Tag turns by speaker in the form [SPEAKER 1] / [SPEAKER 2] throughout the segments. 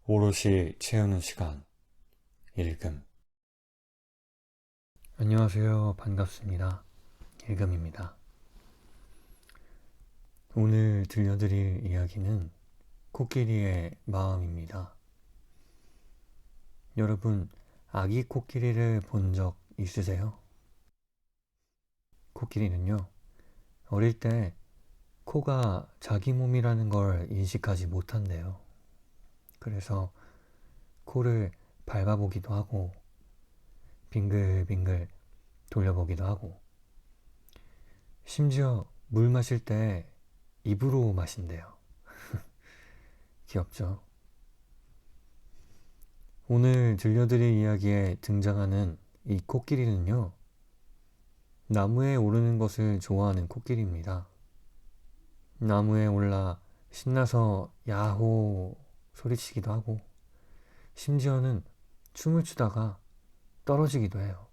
[SPEAKER 1] 오롯이 채우는 시간, 읽음. 안녕하세요. 반갑습니다. 읽음입니다. 오늘 들려드릴 이야기는 코끼리의 마음입니다. 여러분, 아기 코끼리를 본 적 있으세요? 코끼리는요, 어릴 때 코가 자기 몸이라는 걸 인식하지 못한대요. 그래서 코를 밟아보기도 하고, 빙글빙글 돌려보기도 하고, 심지어 물 마실 때 입으로 마신대요. 귀엽죠? 오늘 들려드릴 이야기에 등장하는 이 코끼리는요, 나무에 오르는 것을 좋아하는 코끼리입니다. 나무에 올라 신나서 야호 소리치기도 하고, 심지어는 춤을 추다가 떨어지기도 해요.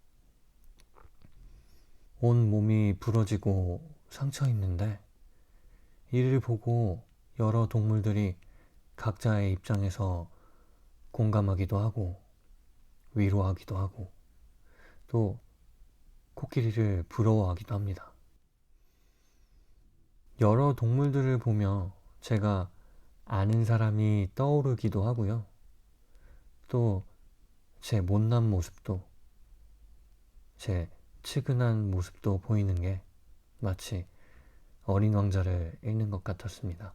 [SPEAKER 1] 온 몸이 부러지고 상처 입는데, 이를 보고 여러 동물들이 각자의 입장에서 공감하기도 하고, 위로하기도 하고, 또 코끼리를 부러워하기도 합니다. 여러 동물들을 보며 제가 아는 사람이 떠오르기도 하고요. 또 제 못난 모습도, 제 측은한 모습도 보이는 게 마치 어린 왕자를 읽는 것 같았습니다.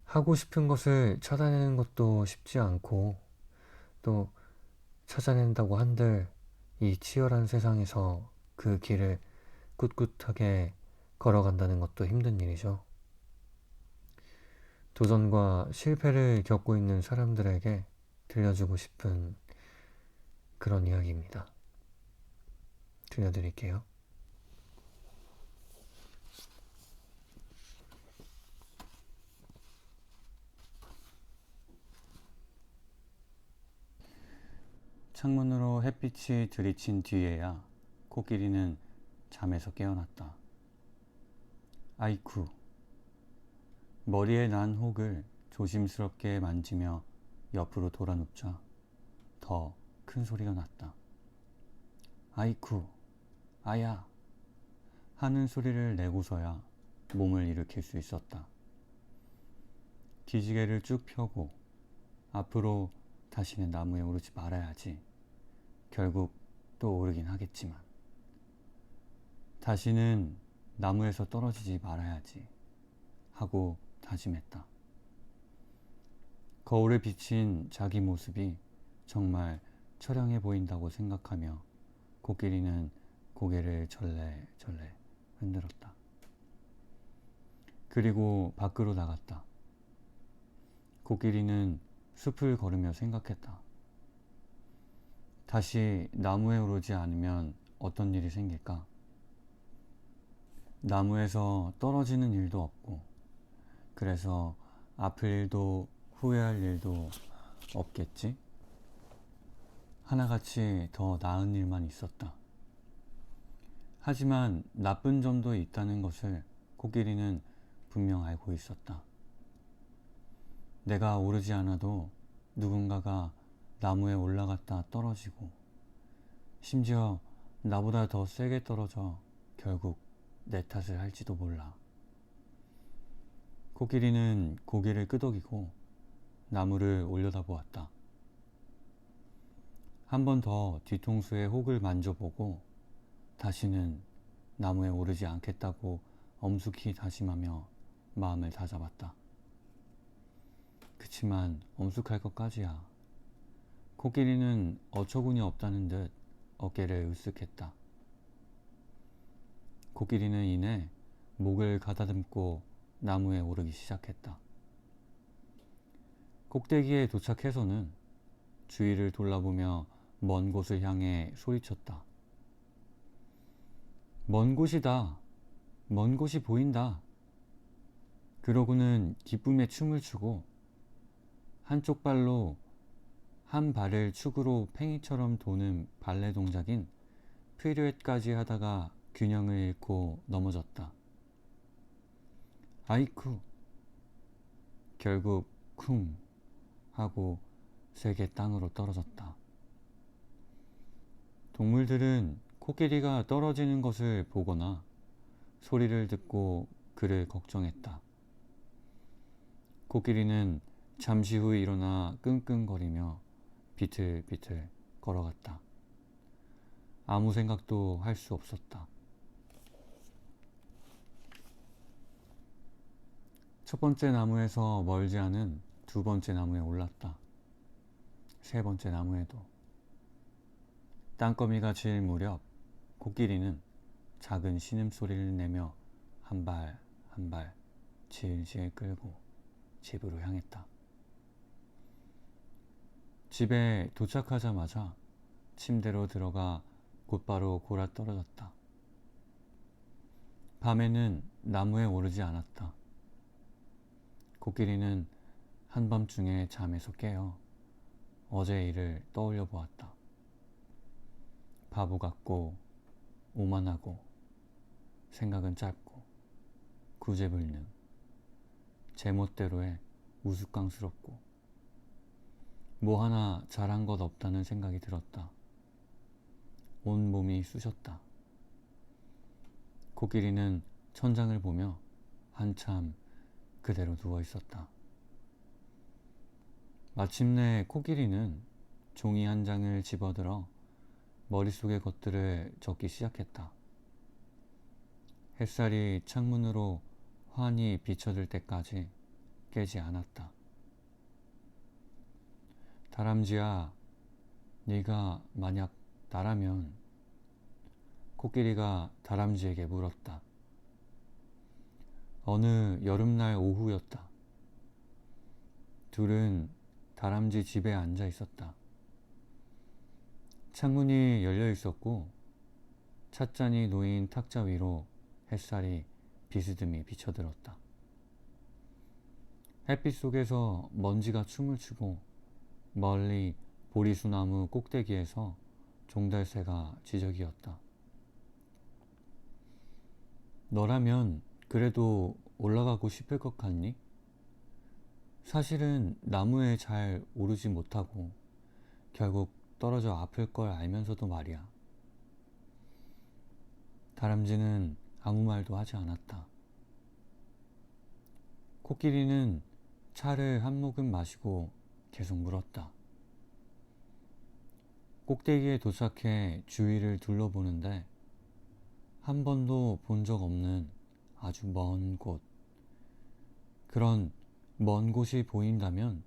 [SPEAKER 1] 하고 싶은 것을 찾아내는 것도 쉽지 않고, 또 찾아낸다고 한들 이 치열한 세상에서 그 길을 꿋꿋하게 걸어간다는 것도 힘든 일이죠. 도전과 실패를 겪고 있는 사람들에게 들려주고 싶은 그런 이야기입니다. 들려드릴게요. 창문으로 햇빛이 들이친 뒤에야 코끼리는 잠에서 깨어났다. 아이쿠. 머리에 난 혹을 조심스럽게 만지며 옆으로 돌아눕자 더 큰 소리가 났다. 아이쿠, 아야 하는 소리를 내고서야 몸을 일으킬 수 있었다. 기지개를 쭉 펴고 앞으로 다시는 나무에 오르지 말아야지. 결국 또 오르긴 하겠지만 다시는 나무에서 떨어지지 말아야지 하고 다짐했다. 거울에 비친 자기 모습이 정말 처량해 보인다고 생각하며 코끼리는 고개를 절레절레 흔들었다. 그리고 밖으로 나갔다. 코끼리는 숲을 걸으며 생각했다. 다시 나무에 오르지 않으면 어떤 일이 생길까? 나무에서 떨어지는 일도 없고, 그래서 아플 일도 후회할 일도 없겠지? 하나같이 더 나은 일만 있었다. 하지만 나쁜 점도 있다는 것을 코끼리는 분명 알고 있었다. 내가 오르지 않아도 누군가가 나무에 올라갔다 떨어지고, 심지어 나보다 더 세게 떨어져 결국 내 탓을 할지도 몰라. 코끼리는 고개를 끄덕이고 나무를 올려다보았다. 한 번 더 뒤통수에 혹을 만져보고 다시는 나무에 오르지 않겠다고 엄숙히 다짐하며 마음을 다잡았다. 그치만 엄숙할 것까지야. 코끼리는 어처구니 없다는 듯 어깨를 으쓱했다. 코끼리는 이내 목을 가다듬고 나무에 오르기 시작했다. 꼭대기에 도착해서는 주위를 돌아보며 먼 곳을 향해 소리쳤다. 먼 곳이다. 먼 곳이 보인다. 그러고는 기쁨에 춤을 추고 한쪽 발로 한 발을 축으로 팽이처럼 도는 발레 동작인 피루엣까지 하다가 균형을 잃고 넘어졌다. 아이쿠. 결국 쿵 하고 세게 땅으로 떨어졌다. 동물들은 코끼리가 떨어지는 것을 보거나 소리를 듣고 그를 걱정했다. 코끼리는 잠시 후 일어나 끙끙거리며 비틀비틀 걸어갔다. 아무 생각도 할 수 없었다. 첫 번째 나무에서 멀지 않은 두 번째 나무에 올랐다. 세 번째 나무에도. 땅거미가 질 무렵 코끼리는 작은 신음소리를 내며 한 발 한 발 질질 끌고 집으로 향했다. 집에 도착하자마자 침대로 들어가 곧바로 골아떨어졌다. 밤에는 나무에 오르지 않았다. 코끼리는 한밤중에 잠에서 깨어 어제 일을 떠올려 보았다. 바보 같고 오만하고 생각은 짧고 구제불능, 제멋대로에 우스꽝스럽고 뭐 하나 잘한 것 없다는 생각이 들었다. 온 몸이 쑤셨다. 코끼리는 천장을 보며 한참 그대로 누워 있었다. 마침내 코끼리는 종이 한 장을 집어들어 머릿속의 것들을 적기 시작했다. 햇살이 창문으로 환히 비쳐들 때까지 깨지 않았다. 다람쥐야, 네가 만약 나라면? 코끼리가 다람쥐에게 물었다. 어느 여름날 오후였다. 둘은 다람쥐 집에 앉아 있었다. 창문이 열려 있었고 찻잔이 놓인 탁자 위로 햇살이 비스듬히 비쳐들었다. 햇빛 속에서 먼지가 춤을 추고 멀리 보리수나무 꼭대기에서 종달새가 지저귀었다. 너라면 그래도 올라가고 싶을 것 같니? 사실은 나무에 잘 오르지 못하고 결국 떨어져 아플 걸 알면서도 말이야. 다람쥐는 아무 말도 하지 않았다. 코끼리는 차를 한 모금 마시고 계속 물었다. 꼭대기에 도착해 주위를 둘러보는데 한 번도 본 적 없는 아주 먼 곳. 그런 먼 곳이 보인다면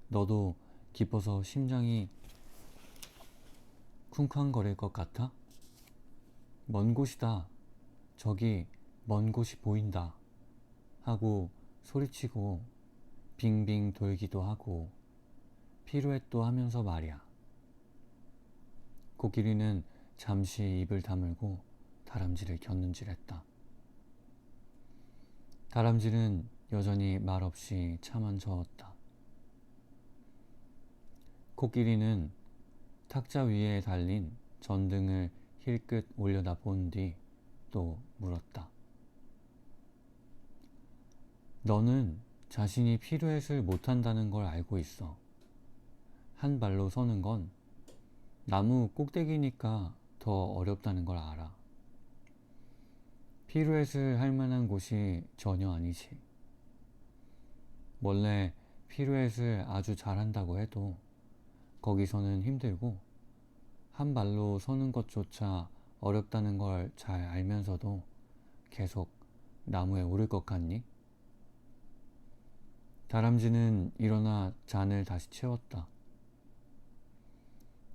[SPEAKER 1] 너도 기뻐서 심장이 쿵쾅거릴 것 같아? 먼 곳이다. 저기 먼 곳이 보인다. 하고 소리치고 빙빙 돌기도 하고 피루엣도 하면서 말이야. 코끼리는 잠시 입을 다물고 다람쥐를 곁눈질했다. 다람쥐는 여전히 말없이 차만 저었다. 코끼리는 탁자 위에 달린 전등을 힐끗 올려다 본 뒤 또 물었다. 너는 자신이 피루엣을 못한다는 걸 알고 있어. 한 발로 서는 건 나무 꼭대기니까 더 어렵다는 걸 알아. 피루엣을 할 만한 곳이 전혀 아니지. 원래 피루엣을 아주 잘한다고 해도 거기서는 힘들고 한 발로 서는 것조차 어렵다는 걸 잘 알면서도 계속 나무에 오를 것 같니? 다람쥐는 일어나 잔을 다시 채웠다.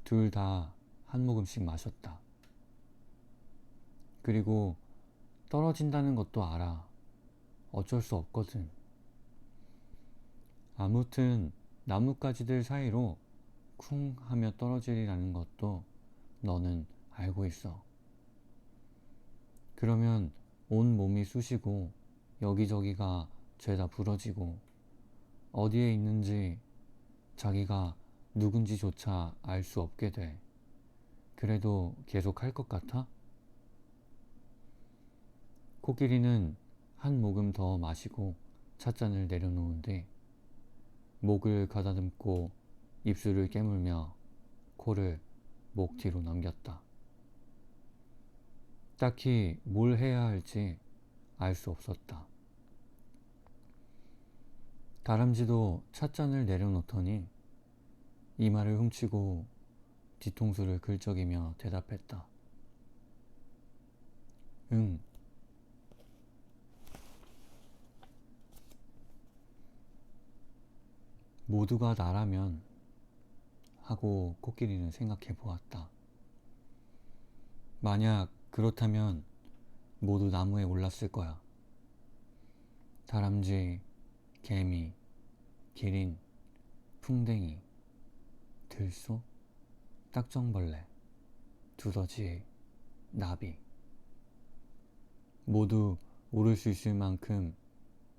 [SPEAKER 1] 둘 다 한 모금씩 마셨다. 그리고 떨어진다는 것도 알아. 어쩔 수 없거든. 아무튼 나뭇가지들 사이로 쿵 하며 떨어지리라는 것도 너는 알고 있어. 그러면 온 몸이 쑤시고 여기저기가 죄다 부러지고 어디에 있는지 자기가 누군지조차 알 수 없게 돼. 그래도 계속 할 것 같아? 코끼리는 한 모금 더 마시고 찻잔을 내려놓은 뒤 목을 가다듬고 입술을 깨물며 코를 목 뒤로 넘겼다. 딱히 뭘 해야 할지 알 수 없었다. 다람쥐도 찻잔을 내려놓더니 이마를 훔치고 뒤통수를 긁적이며 대답했다. 응. 모두가 나라면 하고 코끼리는 생각해 보았다. 만약 그렇다면 모두 나무에 올랐을 거야. 다람쥐, 개미, 기린, 풍뎅이, 들소, 딱정벌레, 두더지, 나비. 모두 오를 수 있을 만큼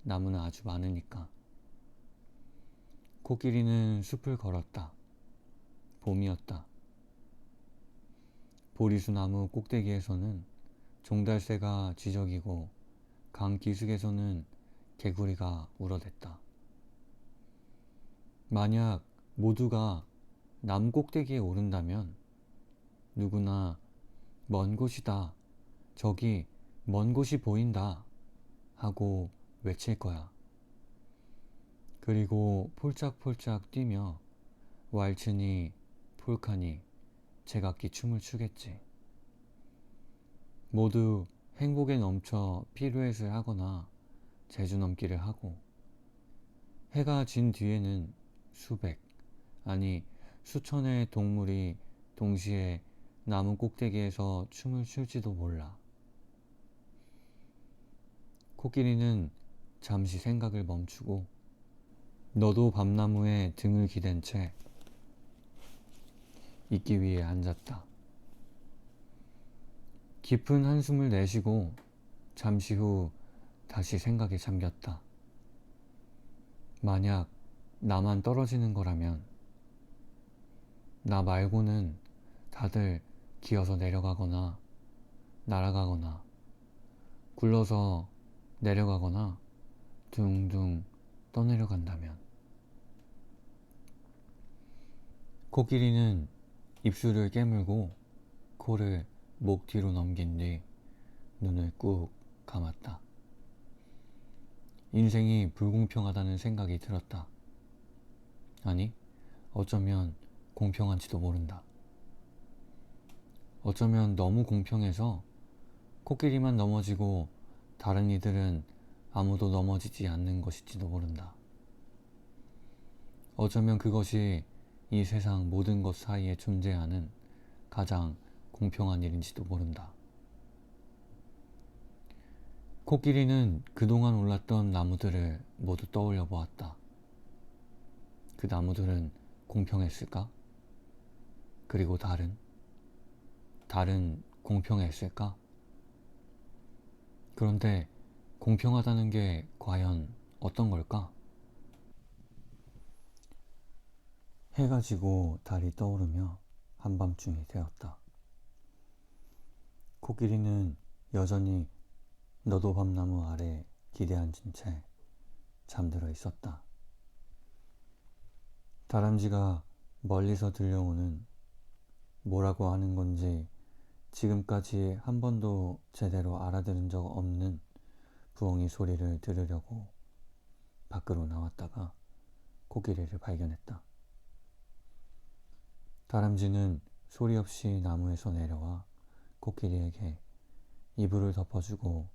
[SPEAKER 1] 나무는 아주 많으니까. 코끼리는 숲을 걸었다. 봄이었다. 보리수 나무 꼭대기에서는 종달새가 지저귀고 강 기슭에서는 개구리가 울어댔다. 만약 모두가 나무 꼭대기에 오른다면 누구나 먼 곳이다, 저기 먼 곳이 보인다 하고 외칠 거야. 그리고 폴짝폴짝 뛰며 왈츠니 폴카니 제각기 춤을 추겠지. 모두 행복에 넘쳐 피루엣을 하거나 제주넘기를 하고 해가 진 뒤에는 수백, 아니 수천의 동물이 동시에 나무 꼭대기에서 춤을 출지도 몰라. 코끼리는 잠시 생각을 멈추고 너도 밤나무에 등을 기댄 채 이끼 위에 앉았다. 깊은 한숨을 내쉬고 잠시 후 다시 생각에 잠겼다. 만약 나만 떨어지는 거라면 나 말고는 다들 기어서 내려가거나 날아가거나 굴러서 내려가거나 둥둥 떠내려간다면. 코끼리는 입술을 깨물고 코를 목 뒤로 넘긴 뒤 눈을 꾹 감았다. 인생이 불공평하다는 생각이 들었다. 아니, 어쩌면 공평한지도 모른다. 어쩌면 너무 공평해서 코끼리만 넘어지고 다른 이들은 아무도 넘어지지 않는 것일지도 모른다. 어쩌면 그것이 이 세상 모든 것 사이에 존재하는 가장 공평한 일인지도 모른다. 코끼리는 그동안 올랐던 나무들을 모두 떠올려 보았다. 그 나무들은 공평했을까? 그리고 달은 공평했을까? 그런데 공평하다는 게 과연 어떤 걸까? 해가 지고 달이 떠오르며 한밤중이 되었다. 코끼리는 여전히 너도 밤나무 아래 기대앉은 채 잠들어 있었다. 다람쥐가 멀리서 들려오는 뭐라고 하는 건지 지금까지 한 번도 제대로 알아들은 적 없는 부엉이 소리를 들으려고 밖으로 나왔다가 코끼리를 발견했다. 다람쥐는 소리 없이 나무에서 내려와 코끼리에게 이불을 덮어주고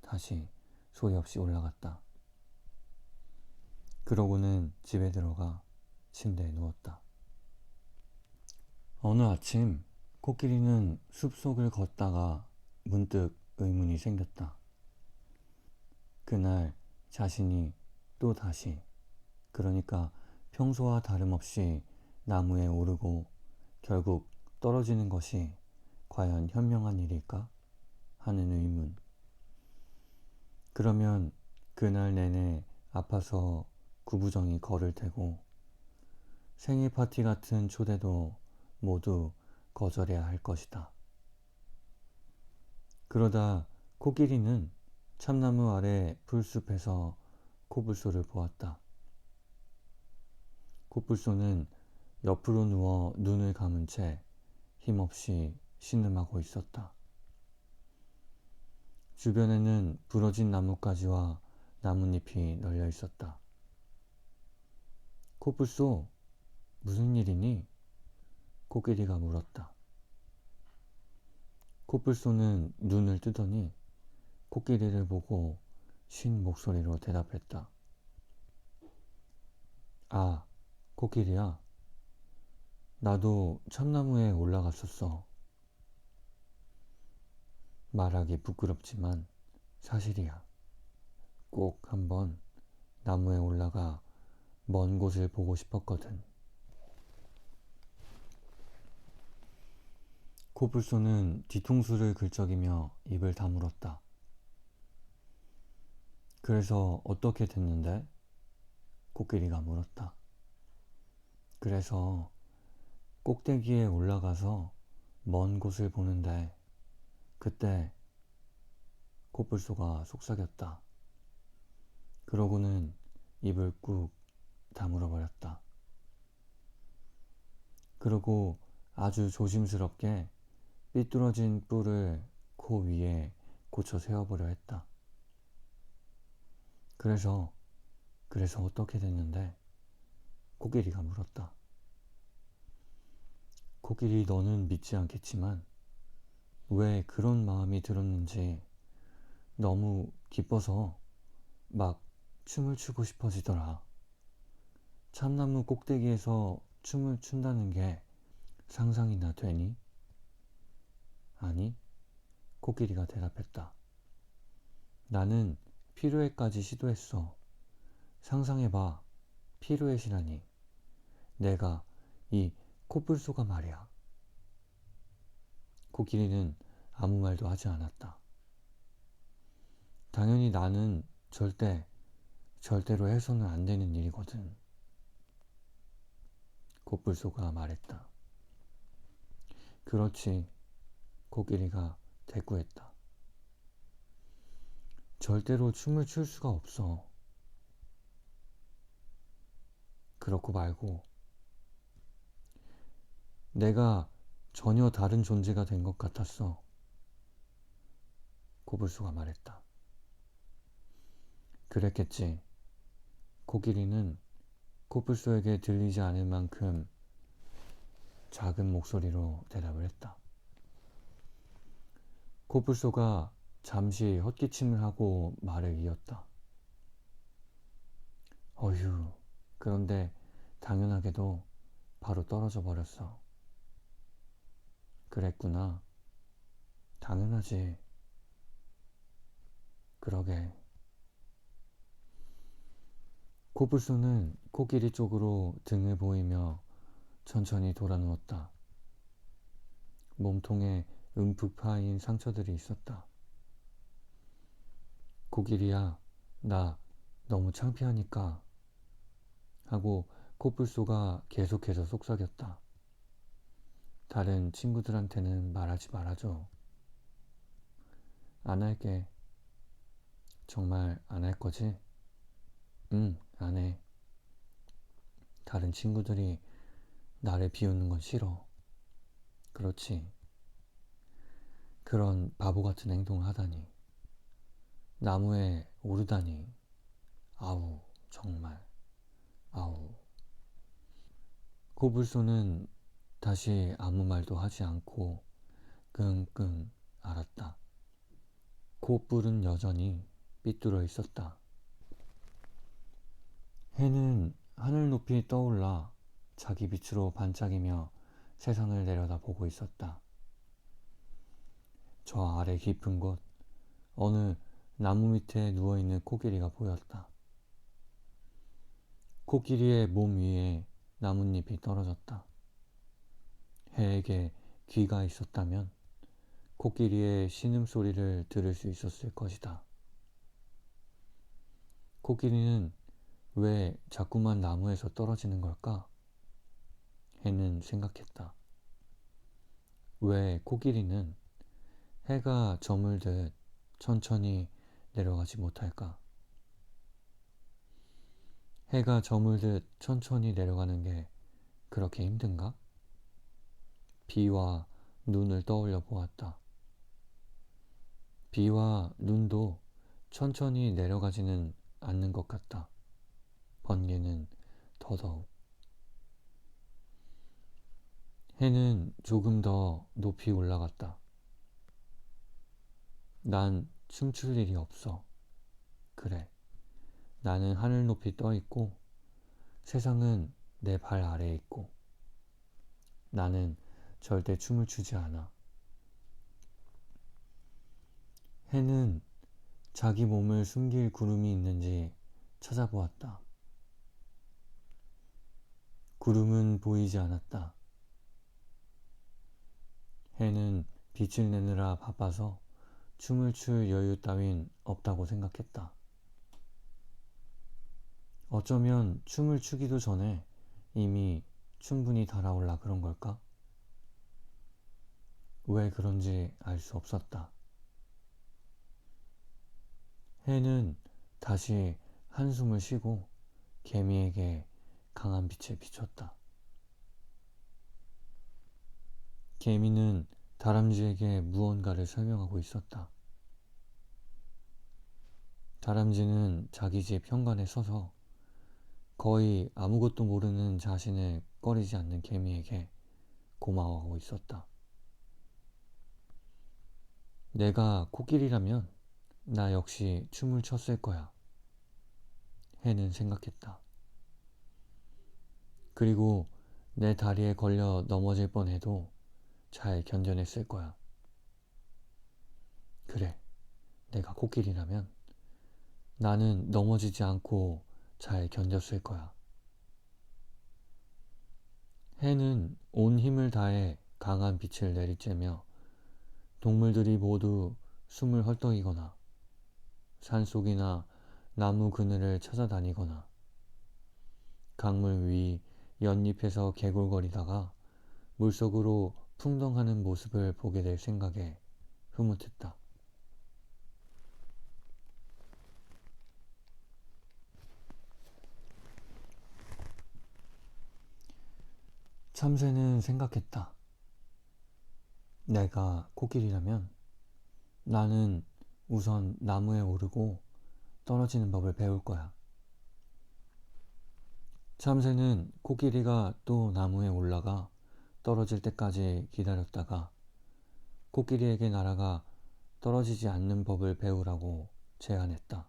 [SPEAKER 1] 다시 소리 없이 올라갔다. 그러고는 집에 들어가 침대에 누웠다. 어느 아침 코끼리는 숲속을 걷다가 문득 의문이 생겼다. 그날 자신이 또 다시, 그러니까 평소와 다름없이 나무에 오르고 결국 떨어지는 것이 과연 현명한 일일까? 하는 의문. 그러면 그날 내내 아파서 구부정히 걸을 테고 생일 파티 같은 초대도 모두 거절해야 할 것이다. 그러다 코끼리는 참나무 아래 풀숲에서 코불소를 보았다. 코뿔소는 옆으로 누워 눈을 감은 채 힘없이 신음하고 있었다. 주변에는 부러진 나뭇가지와 나뭇잎이 널려 있었다. 코뿔소, 무슨 일이니? 코끼리가 물었다. 코뿔소는 눈을 뜨더니 코끼리를 보고 쉰 목소리로 대답했다. 아, 코끼리야. 나도 참나무에 올라갔었어. 말하기 부끄럽지만 사실이야. 꼭 한번 나무에 올라가 먼 곳을 보고 싶었거든. 코뿔소는 뒤통수를 긁적이며 입을 다물었다. 그래서 어떻게 됐는데? 코끼리가 물었다. 그래서 꼭대기에 올라가서 먼 곳을 보는데 그때 코뿔소가 속삭였다. 그러고는 입을 꾹 다물어 버렸다. 그러고 아주 조심스럽게 삐뚤어진 뿔을 코 위에 고쳐 세워보려 했다. 그래서 어떻게 됐는데? 코끼리가 물었다. 코끼리, 너는 믿지 않겠지만 왜 그런 마음이 들었는지 너무 기뻐서 막 춤을 추고 싶어지더라. 참나무 꼭대기에서 춤을 춘다는 게 상상이나 되니? 아니, 코끼리가 대답했다. 나는 피루엣까지 시도했어. 상상해봐, 피루엣이라니. 내가 이 코뿔소가 말이야. 코끼리는 아무 말도 하지 않았다. 당연히 나는 절대로 해서는 안 되는 일이거든. 코뿔소가 말했다. 그렇지, 코끼리가 대꾸했다. 절대로 춤을 출 수가 없어. 그렇고 말고 내가 전혀 다른 존재가 된 것 같았어. 코뿔소가 말했다. 그랬겠지. 코끼리는 코뿔소에게 들리지 않을 만큼 작은 목소리로 대답을 했다. 코뿔소가 잠시 헛기침을 하고 말을 이었다. 어휴, 그런데 당연하게도 바로 떨어져 버렸어. 그랬구나. 당연하지. 그러게. 코뿔소는 코끼리 쪽으로 등을 보이며 천천히 돌아 누웠다. 몸통에 움푹 파인 상처들이 있었다. 코끼리야, 나 너무 창피하니까 하고 코뿔소가 계속해서 속삭였다. 다른 친구들한테는 말하지 말아줘. 안 할게. 정말 안 할 거지? 응, 안 해. 다른 친구들이 나를 비웃는 건 싫어. 그렇지. 그런 바보 같은 행동을 하다니. 나무에 오르다니. 아우, 정말. 아우. 코뿔소는 다시 아무 말도 하지 않고 끙끙 앓았다. 코뿔은 여전히 삐뚤어 있었다. 해는 하늘 높이 떠올라 자기 빛으로 반짝이며 세상을 내려다보고 있었다. 저 아래 깊은 곳, 어느 나무 밑에 누워있는 코끼리가 보였다. 코끼리의 몸 위에 나뭇잎이 떨어졌다. 해에게 귀가 있었다면 코끼리의 신음소리를 들을 수 있었을 것이다. 코끼리는 왜 자꾸만 나무에서 떨어지는 걸까? 해는 생각했다. 왜 코끼리는 해가 저물듯 천천히 내려가지 못할까? 해가 저물듯 천천히 내려가는 게 그렇게 힘든가? 비와 눈을 떠올려 보았다. 비와 눈도 천천히 내려가지는 않는 것 같다. 번개는 더더욱. 해는 조금 더 높이 올라갔다. 난 춤출 일이 없어. 그래. 나는 하늘 높이 떠 있고 세상은 내 발 아래에 있고 나는 절대 춤을 추지 않아. 해는 자기 몸을 숨길 구름이 있는지 찾아보았다. 구름은 보이지 않았다. 해는 빛을 내느라 바빠서 춤을 출 여유 따윈 없다고 생각했다. 어쩌면 춤을 추기도 전에 이미 충분히 달아올라 그런 걸까? 왜 그런지 알 수 없었다. 해는 다시 한숨을 쉬고 개미에게 강한 빛을 비췄다. 개미는 다람쥐에게 무언가를 설명하고 있었다. 다람쥐는 자기 집 현관에 서서 거의 아무것도 모르는 자신을 꺼리지 않는 개미에게 고마워하고 있었다. 내가 코끼리라면 나 역시 춤을 췄을 거야. 해는 생각했다. 그리고 내 다리에 걸려 넘어질 뻔해도 잘 견뎌냈을 거야. 그래, 내가 코끼리라면 나는 넘어지지 않고 잘 견뎠을 거야. 해는 온 힘을 다해 강한 빛을 내리쬐며 동물들이 모두 숨을 헐떡이거나 산속이나 나무 그늘을 찾아다니거나 강물 위 연잎에서 개굴거리다가 물속으로 풍덩하는 모습을 보게 될 생각에 흐뭇했다. 참새는 생각했다. 내가 코끼리라면 나는 우선 나무에 오르고 떨어지는 법을 배울 거야. 참새는 코끼리가 또 나무에 올라가 떨어질 때까지 기다렸다가 코끼리에게 날아가 떨어지지 않는 법을 배우라고 제안했다.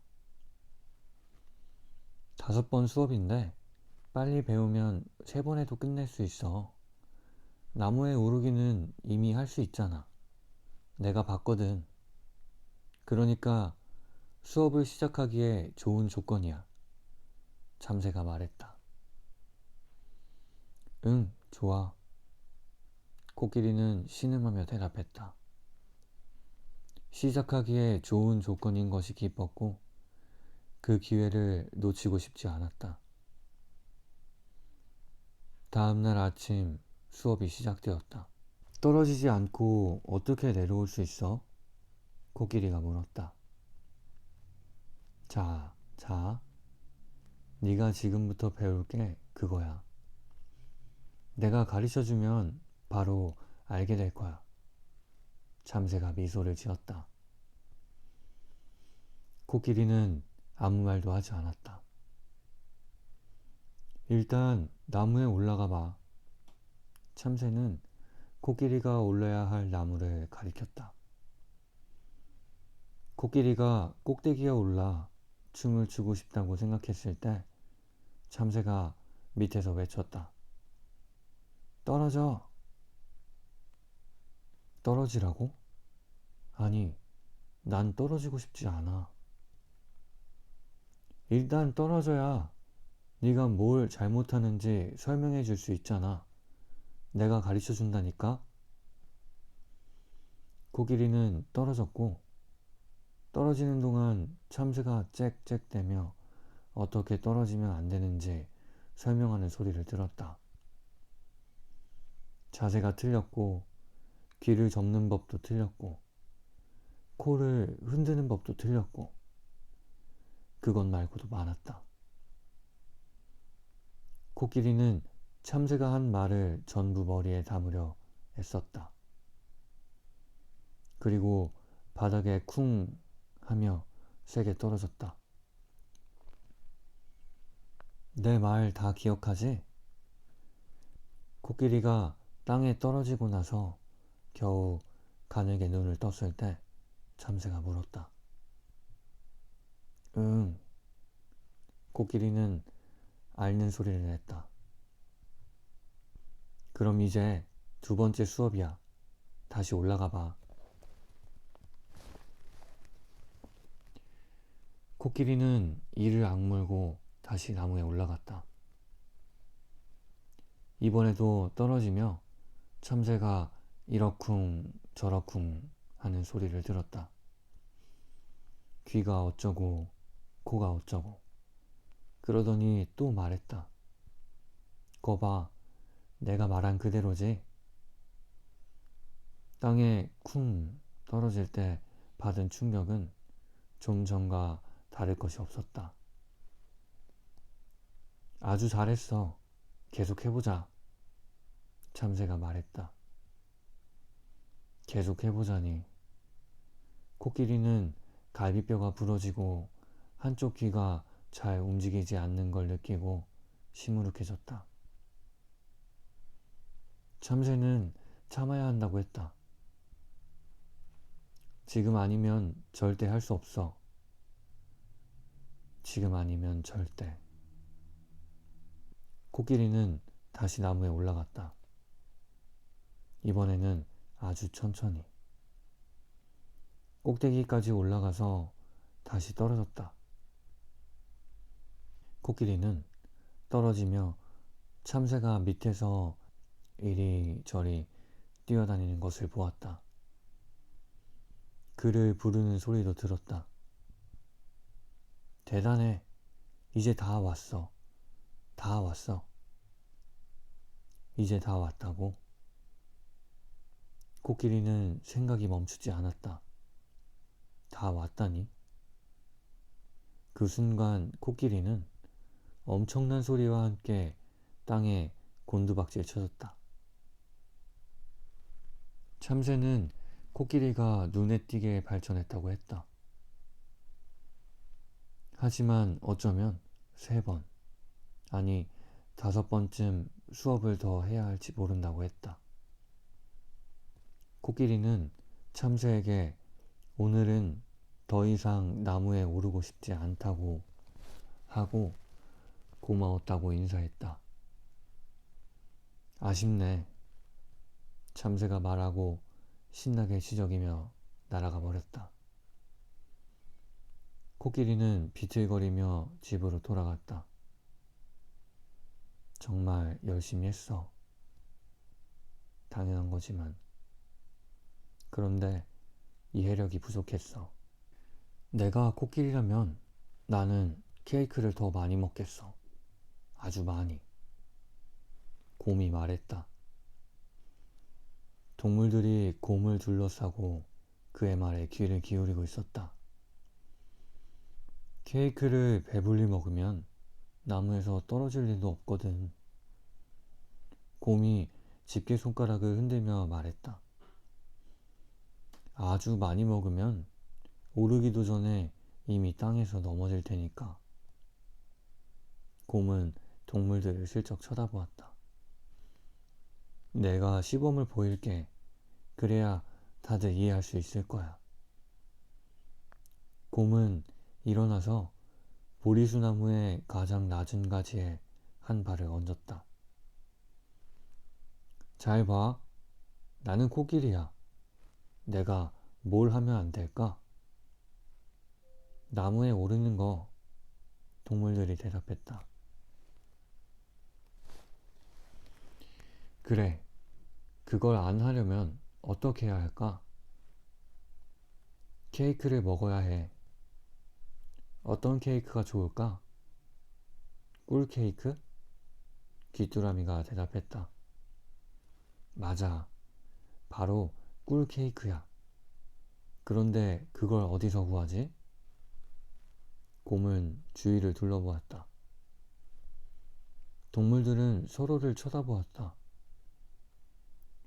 [SPEAKER 1] 5번 수업인데 빨리 배우면 3번에도 끝낼 수 있어. 나무에 오르기는 이미 할 수 있잖아. 내가 봤거든. 그러니까 수업을 시작하기에 좋은 조건이야. 참새가 말했다. 응, 좋아. 코끼리는 신음하며 대답했다. 시작하기에 좋은 조건인 것이 기뻤고 그 기회를 놓치고 싶지 않았다. 다음날 아침 수업이 시작되었다. 떨어지지 않고 어떻게 내려올 수 있어? 코끼리가 물었다. 자, 네가 지금부터 배울 게 그거야. 내가 가르쳐주면 바로 알게 될 거야. 참새가 미소를 지었다. 코끼리는 아무 말도 하지 않았다. 일단 나무에 올라가 봐. 참새는 코끼리가 올라야 할 나무를 가리켰다. 코끼리가 꼭대기에 올라 춤을 추고 싶다고 생각했을 때 참새가 밑에서 외쳤다. 떨어져! 떨어지라고? 아니, 난 떨어지고 싶지 않아. 일단 떨어져야 네가 뭘 잘못하는지 설명해 줄 수 있잖아. 내가 가르쳐 준다니까? 코끼리는 떨어졌고 떨어지는 동안 참새가 짹짹대며 어떻게 떨어지면 안 되는지 설명하는 소리를 들었다. 자세가 틀렸고 귀를 접는 법도 틀렸고 코를 흔드는 법도 틀렸고 그것 말고도 많았다. 코끼리는 참새가 한 말을 전부 머리에 담으려 애썼다. 그리고 바닥에 쿵 하며 세게 떨어졌다. 내 말 다 기억하지? 코끼리가 땅에 떨어지고 나서 겨우 가늘게 눈을 떴을 때 참새가 물었다. 응. 코끼리는 앓는 소리를 냈다. 그럼 이제 두 번째 수업이야. 다시 올라가 봐. 코끼리는 이를 악물고 다시 나무에 올라갔다. 이번에도 떨어지며 참새가 이러쿵 저러쿵 하는 소리를 들었다. 귀가 어쩌고 코가 어쩌고 그러더니 또 말했다. 거봐, 내가 말한 그대로지? 땅에 쿵 떨어질 때 받은 충격은 좀 전과 다를 것이 없었다. 아주 잘했어. 계속 해보자. 참새가 말했다. 계속 해보자니. 코끼리는 갈비뼈가 부러지고 한쪽 귀가 잘 움직이지 않는 걸 느끼고 시무룩해졌다. 참새는 참아야 한다고 했다. 지금 아니면 절대 할 수 없어. 지금 아니면 절대. 코끼리는 다시 나무에 올라갔다. 이번에는 아주 천천히. 꼭대기까지 올라가서 다시 떨어졌다. 코끼리는 떨어지며 참새가 밑에서 이리저리 뛰어다니는 것을 보았다. 그를 부르는 소리도 들었다. 대단해. 이제 다 왔어. 다 왔어. 이제 다 왔다고? 코끼리는 생각이 멈추지 않았다. 다 왔다니? 그 순간 코끼리는 엄청난 소리와 함께 땅에 곤두박질 쳐졌다. 참새는 코끼리가 눈에 띄게 발전했다고 했다. 하지만 어쩌면 3번, 아니 5번쯤 수업을 더 해야 할지 모른다고 했다. 코끼리는 참새에게 오늘은 더 이상 나무에 오르고 싶지 않다고 하고 고마웠다고 인사했다. 아쉽네. 참새가 말하고 신나게 지저귀며 날아가 버렸다. 코끼리는 비틀거리며 집으로 돌아갔다. 정말 열심히 했어. 당연한 거지만. 그런데 이해력이 부족했어. 내가 코끼리라면 나는 케이크를 더 많이 먹겠어. 아주 많이. 곰이 말했다. 동물들이 곰을 둘러싸고 그의 말에 귀를 기울이고 있었다. 케이크를 배불리 먹으면 나무에서 떨어질 일도 없거든. 곰이 집게손가락을 흔들며 말했다. 아주 많이 먹으면 오르기도 전에 이미 땅에서 넘어질 테니까. 곰은 동물들을 슬쩍 쳐다보았다. 내가 시범을 보일게. 그래야 다들 이해할 수 있을 거야. 곰은 일어나서 보리수나무의 가장 낮은 가지에 한 발을 얹었다. 잘 봐. 나는 코끼리야. 내가 뭘 하면 안 될까? 나무에 오르는 거. 동물들이 대답했다. 그래. 그걸 안 하려면 어떻게 해야 할까? 케이크를 먹어야 해. 어떤 케이크가 좋을까? 꿀 케이크? 귀뚜라미가 대답했다. 맞아. 바로 꿀 케이크야. 그런데 그걸 어디서 구하지? 곰은 주위를 둘러보았다. 동물들은 서로를 쳐다보았다.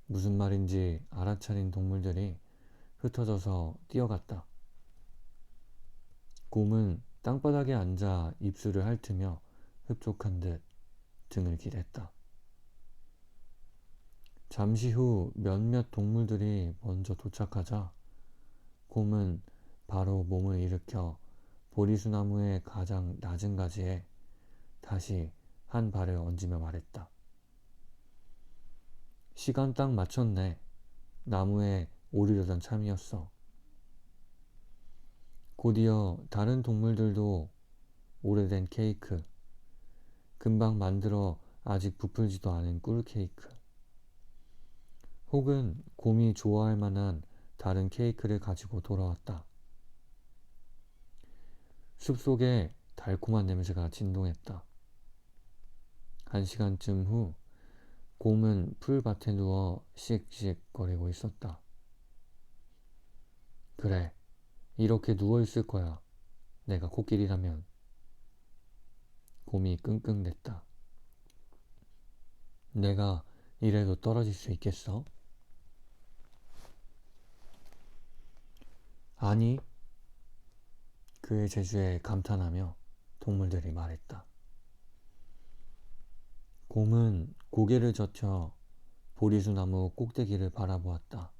[SPEAKER 1] 무슨 말인지 알아차린 동물들이 흩어져서 뛰어갔다. 곰은 땅바닥에 앉아 입술을 핥으며 흡족한 듯 등을 기댔다. 잠시 후 몇몇 동물들이 먼저 도착하자 곰은 바로 몸을 일으켜 보리수나무의 가장 낮은 가지에 다시 한 발을 얹으며 말했다. 시간 딱 맞췄네. 나무에 오르려던 참이었어. 곧이어 다른 동물들도 오래된 케이크, 금방 만들어 아직 부풀지도 않은 꿀 케이크, 혹은 곰이 좋아할 만한 다른 케이크를 가지고 돌아왔다. 숲속에 달콤한 냄새가 진동했다. 1시간쯤 후 곰은 풀밭에 누워 씩씩거리고 있었다. 그래, 이렇게 누워있을 거야. 내가 코끼리라면. 곰이 끙끙댔다. 내가 이래도 떨어질 수 있겠어? 아니, 그의 재주에 감탄하며 동물들이 말했다. 곰은 고개를 젖혀 보리수나무 꼭대기를 바라보았다.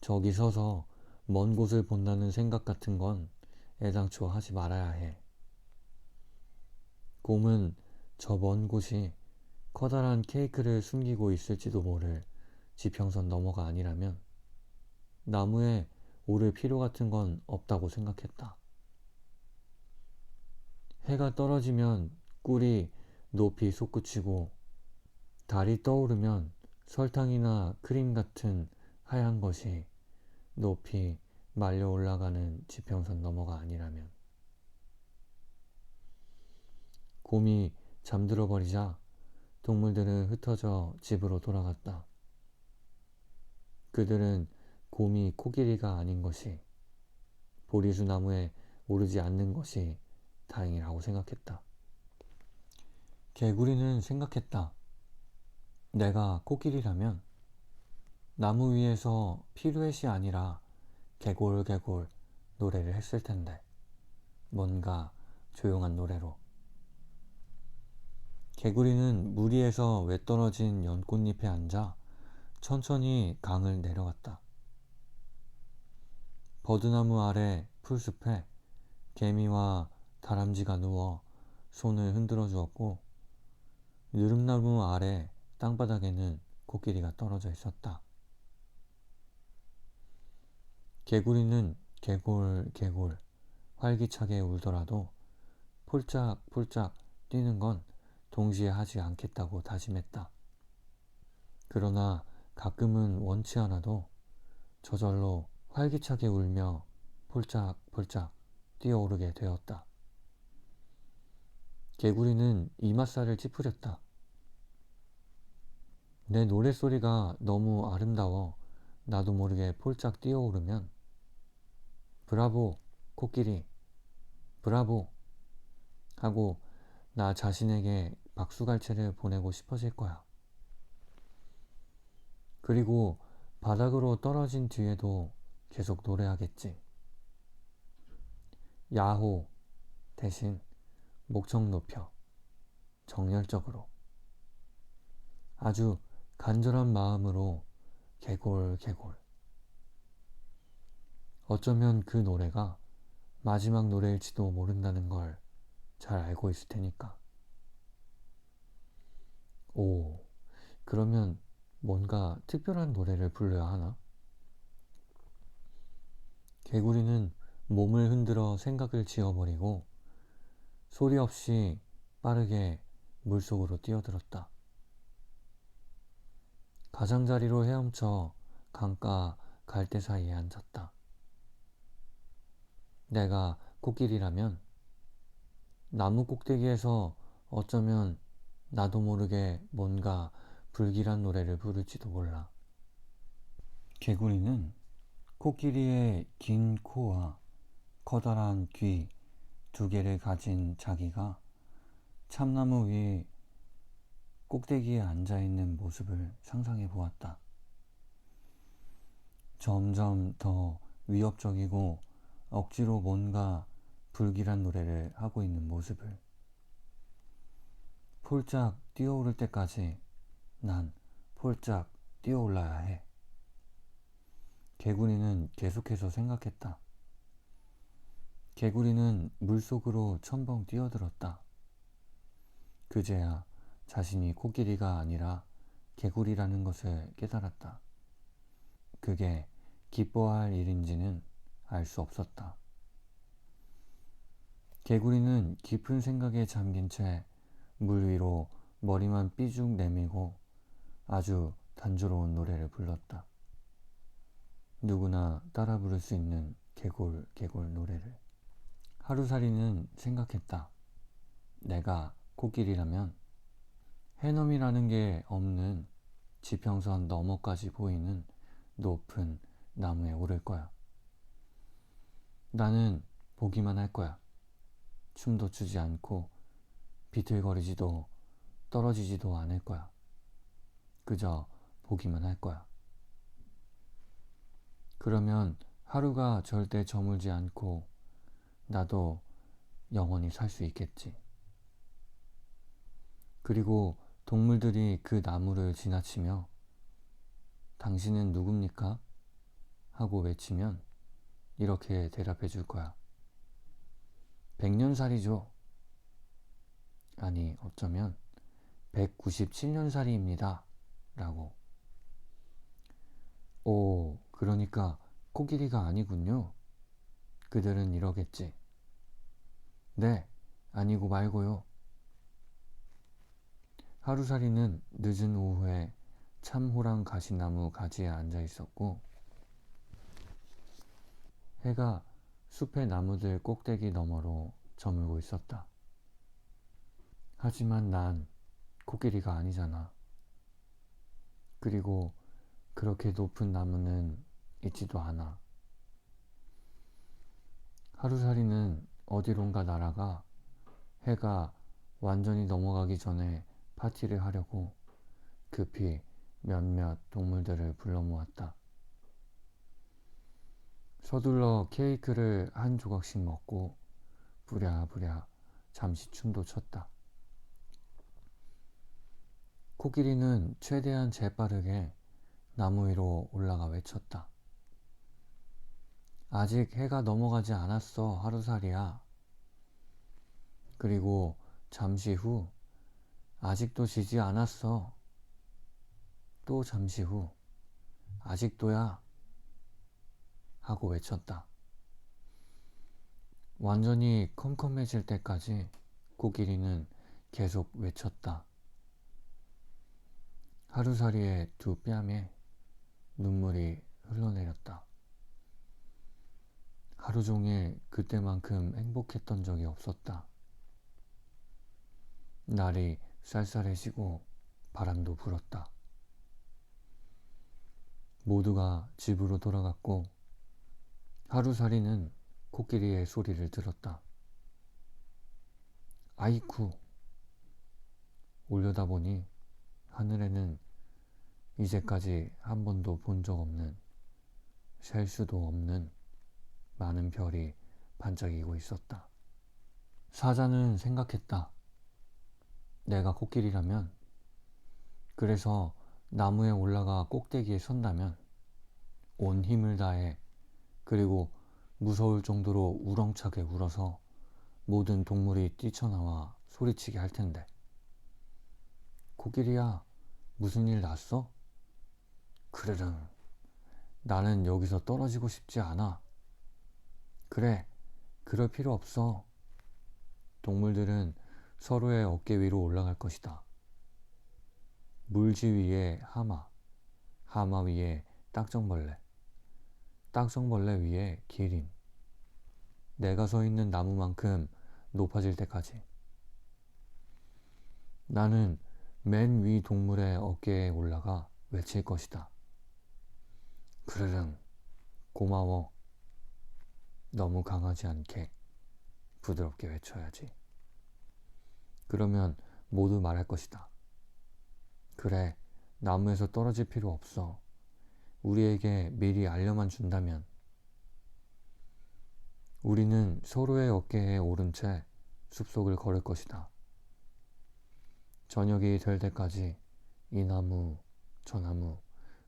[SPEAKER 1] 저기 서서 먼 곳을 본다는 생각 같은 건 애당초 하지 말아야 해. 곰은 저 먼 곳이 커다란 케이크를 숨기고 있을지도 모를 지평선 너머가 아니라면 나무에 오를 필요 같은 건 없다고 생각했다. 해가 떨어지면 꿀이 높이 솟구치고 달이 떠오르면 설탕이나 크림 같은 하얀 것이 높이 말려 올라가는 지평선 너머가 아니라면. 곰이 잠들어 버리자 동물들은 흩어져 집으로 돌아갔다. 그들은 곰이 코끼리가 아닌 것이, 보리수 나무에 오르지 않는 것이 다행이라고 생각했다. 개구리는 생각했다. 내가 코끼리라면 나무 위에서 피루엣이 아니라 개골개골 노래를 했을 텐데, 뭔가 조용한 노래로. 개구리는 무리에서 외떨어진 연꽃잎에 앉아 천천히 강을 내려갔다. 버드나무 아래 풀숲에 개미와 다람쥐가 누워 손을 흔들어 주었고, 느릅나무 아래 땅바닥에는 코끼리가 떨어져 있었다. 개구리는 개골개골 활기차게 울더라도 폴짝폴짝 뛰는 건 동시에 하지 않겠다고 다짐했다. 그러나 가끔은 원치 않아도 저절로 활기차게 울며 폴짝폴짝 뛰어오르게 되었다. 개구리는 이맛살을 찌푸렸다. 내 노랫소리가 너무 아름다워 나도 모르게 폴짝 뛰어오르면 브라보, 코끼리, 브라보 하고 나 자신에게 박수갈채를 보내고 싶어질 거야. 그리고 바닥으로 떨어진 뒤에도 계속 노래하겠지. 야호 대신 목청 높여 정열적으로 아주 간절한 마음으로 개골개골. 어쩌면 그 노래가 마지막 노래일지도 모른다는 걸 잘 알고 있을 테니까. 오, 그러면 뭔가 특별한 노래를 불러야 하나? 개구리는 몸을 흔들어 생각을 지워버리고 소리 없이 빠르게 물속으로 뛰어들었다. 가장자리로 헤엄쳐 강가 갈대 사이에 앉았다. 내가 코끼리라면 나무 꼭대기에서 어쩌면 나도 모르게 뭔가 불길한 노래를 부를지도 몰라. 개구리는 코끼리의 긴 코와 커다란 귀 2개를 가진 자기가 참나무 위 꼭대기에 앉아있는 모습을 상상해 보았다. 점점 더 위협적이고 억지로 뭔가 불길한 노래를 하고 있는 모습을. 폴짝 뛰어오를 때까지 난 폴짝 뛰어올라야 해. 개구리는 계속해서 생각했다. 개구리는 물속으로 첨벙 뛰어들었다. 그제야 자신이 코끼리가 아니라 개구리라는 것을 깨달았다. 그게 기뻐할 일인지는 알 수 없었다. 개구리는 깊은 생각에 잠긴 채 물 위로 머리만 삐죽 내밀고 아주 단조로운 노래를 불렀다. 누구나 따라 부를 수 있는 개골 개골 노래를. 하루살이는 생각했다. 내가 코끼리라면 해넘이라는 게 없는 지평선 너머까지 보이는 높은 나무에 오를 거야. 나는 보기만 할 거야. 춤도 추지 않고 비틀거리지도 떨어지지도 않을 거야. 그저 보기만 할 거야. 그러면 하루가 절대 저물지 않고 나도 영원히 살 수 있겠지. 그리고 동물들이 그 나무를 지나치며 당신은 누굽니까? 하고 외치면 이렇게 대답해 줄 거야. 100년살이죠. 아니, 어쩌면 197년살이입니다. 라고. 오, 그러니까 코끼리가 아니군요. 그들은 이러겠지. 네, 아니고 말고요. 하루살이는 늦은 오후에 참호랑 가시나무 가지에 앉아 있었고 해가 숲의 나무들 꼭대기 너머로 저물고 있었다. 하지만 난 코끼리가 아니잖아. 그리고 그렇게 높은 나무는 있지도 않아. 하루살이는 어디론가 날아가 해가 완전히 넘어가기 전에 파티를 하려고 급히 몇몇 동물들을 불러 모았다. 서둘러 케이크를 한 조각씩 먹고 부랴부랴 잠시 춤도 췄다. 코끼리는 최대한 재빠르게 나무 위로 올라가 외쳤다. 아직 해가 넘어가지 않았어, 하루살이야. 그리고 잠시 후 아직도 지지 않았어. 또 잠시 후 아직도야 하고 외쳤다. 완전히 컴컴해질 때까지 코끼리는 계속 외쳤다. 하루살이의 두 뺨에 눈물이 흘러내렸다. 하루 종일 그때만큼 행복했던 적이 없었다. 날이 쌀쌀해지고 바람도 불었다. 모두가 집으로 돌아갔고 하루살이는 코끼리의 소리를 들었다. 아이쿠! 올려다보니 하늘에는 이제까지 한 번도 본 적 없는, 셀 수도 없는 많은 별이 반짝이고 있었다. 사자는 생각했다. 내가 코끼리라면, 그래서 나무에 올라가 꼭대기에 선다면 온 힘을 다해, 그리고 무서울 정도로 우렁차게 울어서 모든 동물이 뛰쳐나와 소리치게 할 텐데. 코끼리야, 무슨 일 났어? 그르릉. 나는 여기서 떨어지고 싶지 않아. 그래, 그럴 필요 없어. 동물들은 서로의 어깨 위로 올라갈 것이다. 물지 위에 하마, 하마 위에 딱정벌레, 딱정벌레 위에 기린. 내가 서 있는 나무만큼 높아질 때까지. 나는 맨 위 동물의 어깨에 올라가 외칠 것이다. 그르릉, 고마워. 너무 강하지 않게 부드럽게 외쳐야지. 그러면 모두 말할 것이다. 그래, 나무에서 떨어질 필요 없어. 우리에게 미리 알려만 준다면. 우리는 서로의 어깨에 오른 채 숲속을 걸을 것이다. 저녁이 될 때까지 이 나무, 저 나무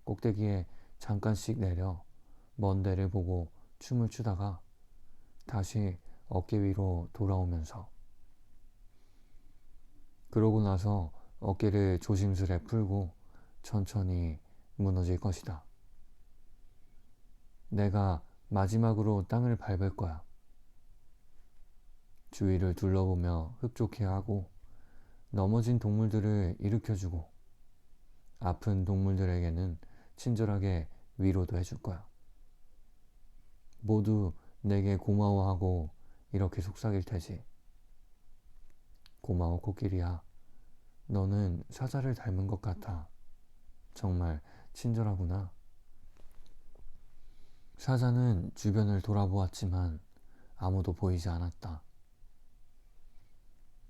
[SPEAKER 1] 꼭대기에 잠깐씩 내려 먼 데를 보고 춤을 추다가 다시 어깨 위로 돌아오면서, 그러고 나서 어깨를 조심스레 풀고 천천히 무너질 것이다. 내가 마지막으로 땅을 밟을 거야. 주위를 둘러보며 흡족해 하고 넘어진 동물들을 일으켜주고 아픈 동물들에게는 친절하게 위로도 해줄 거야. 모두 내게 고마워하고 이렇게 속삭일 테지. 고마워 코끼리야. 너는 사자를 닮은 것 같아. 정말 친절하구나. 사자는 주변을 돌아보았지만 아무도 보이지 않았다.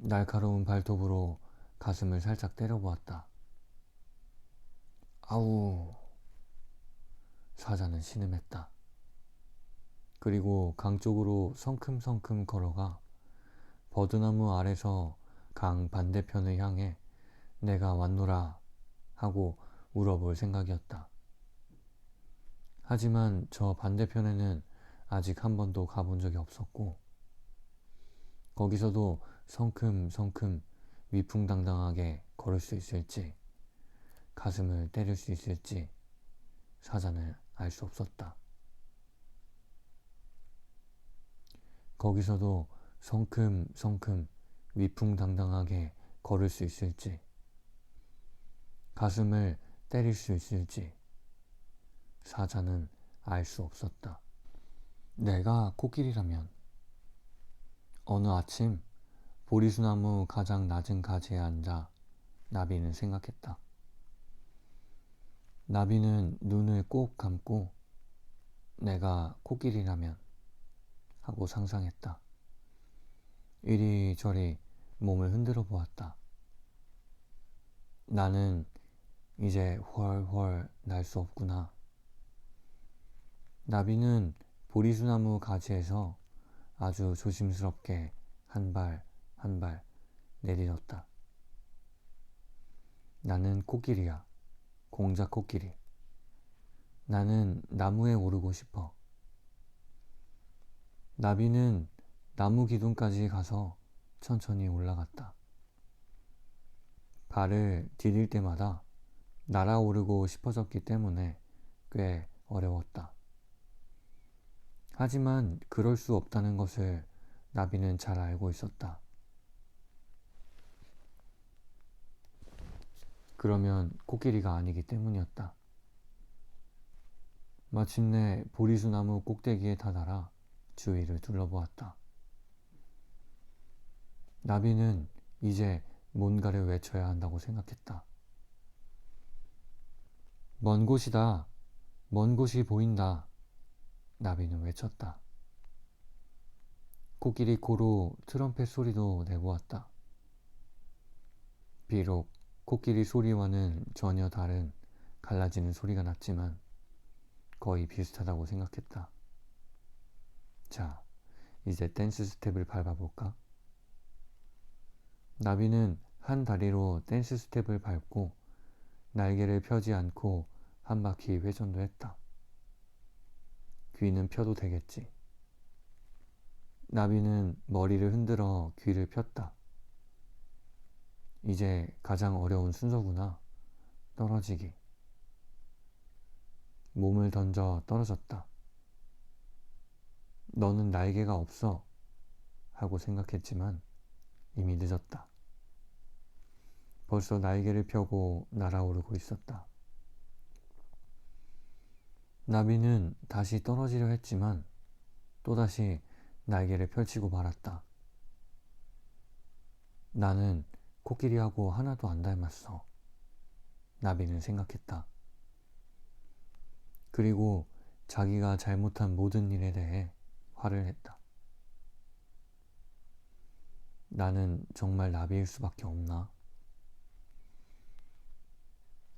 [SPEAKER 1] 날카로운 발톱으로 가슴을 살짝 때려보았다. 아우! 사자는 신음했다. 그리고 강 쪽으로 성큼성큼 걸어가 버드나무 아래서 강 반대편을 향해 내가 왔노라 하고 울어볼 생각이었다. 하지만 저 반대편에는 아직 한 번도 가본 적이 없었고 거기서도 성큼성큼 위풍당당하게 걸을 수 있을지 가슴을 때릴 수 있을지 사자는 알 수 없었다. 거기서도 성큼성큼 위풍당당하게 걸을 수 있을지 가슴을 때릴 수 있을지 사자는 알 수 없었다. 내가 코끼리라면 어느 아침 보리수나무 가장 낮은 가지에 앉아 나비는 생각했다. 나비는 눈을 꼭 감고 내가 코끼리라면 하고 상상했다. 이리저리 몸을 흔들어 보았다. 나는 이제 훨훨 날 수 없구나. 나비는 보리수나무 가지에서 아주 조심스럽게 한 발 한 발 내딛었다. 나는 코끼리야. 공작 코끼리. 나는 나무에 오르고 싶어. 나비는 나무 기둥까지 가서 천천히 올라갔다. 발을 디딜 때마다 날아오르고 싶어졌기 때문에 꽤 어려웠다. 하지만 그럴 수 없다는 것을 나비는 잘 알고 있었다. 그러면 코끼리가 아니기 때문이었다. 마침내 보리수나무 꼭대기에 다다라 주위를 둘러보았다. 나비는 이제 뭔가를 외쳐야 한다고 생각했다. 먼 곳이다. 먼 곳이 보인다. 나비는 외쳤다. 코끼리 코로 트럼펫 소리도 내보았다. 비록 코끼리 소리와는 전혀 다른 갈라지는 소리가 났지만 거의 비슷하다고 생각했다. 자, 이제 댄스 스텝을 밟아볼까? 나비는 한 다리로 댄스 스텝을 밟고 날개를 펴지 않고 한 바퀴 회전도 했다. 귀는 펴도 되겠지. 나비는 머리를 흔들어 귀를 폈다. 이제 가장 어려운 순서구나. 떨어지기. 몸을 던져 떨어졌다. 너는 날개가 없어 하고 생각했지만 이미 늦었다. 벌써 날개를 펴고 날아오르고 있었다. 나비는 다시 떨어지려 했지만 또다시 날개를 펼치고 말았다. 나는 코끼리하고 하나도 안 닮았어. 나비는 생각했다. 그리고 자기가 잘못한 모든 일에 대해 화를 냈다. 나는 정말 나비일 수밖에 없나?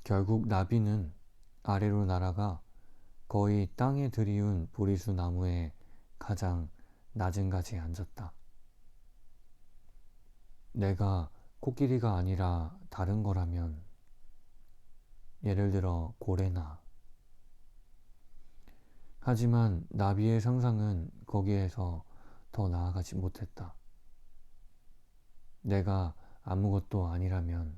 [SPEAKER 1] 결국 나비는 아래로 날아가 거의 땅에 들이운 보리수 나무의 가장 낮은 가지에 앉았다. 내가 코끼리가 아니라 다른 거라면, 예를 들어 고래나. 하지만 나비의 상상은 거기에서 더 나아가지 못했다. 내가 아무것도 아니라면,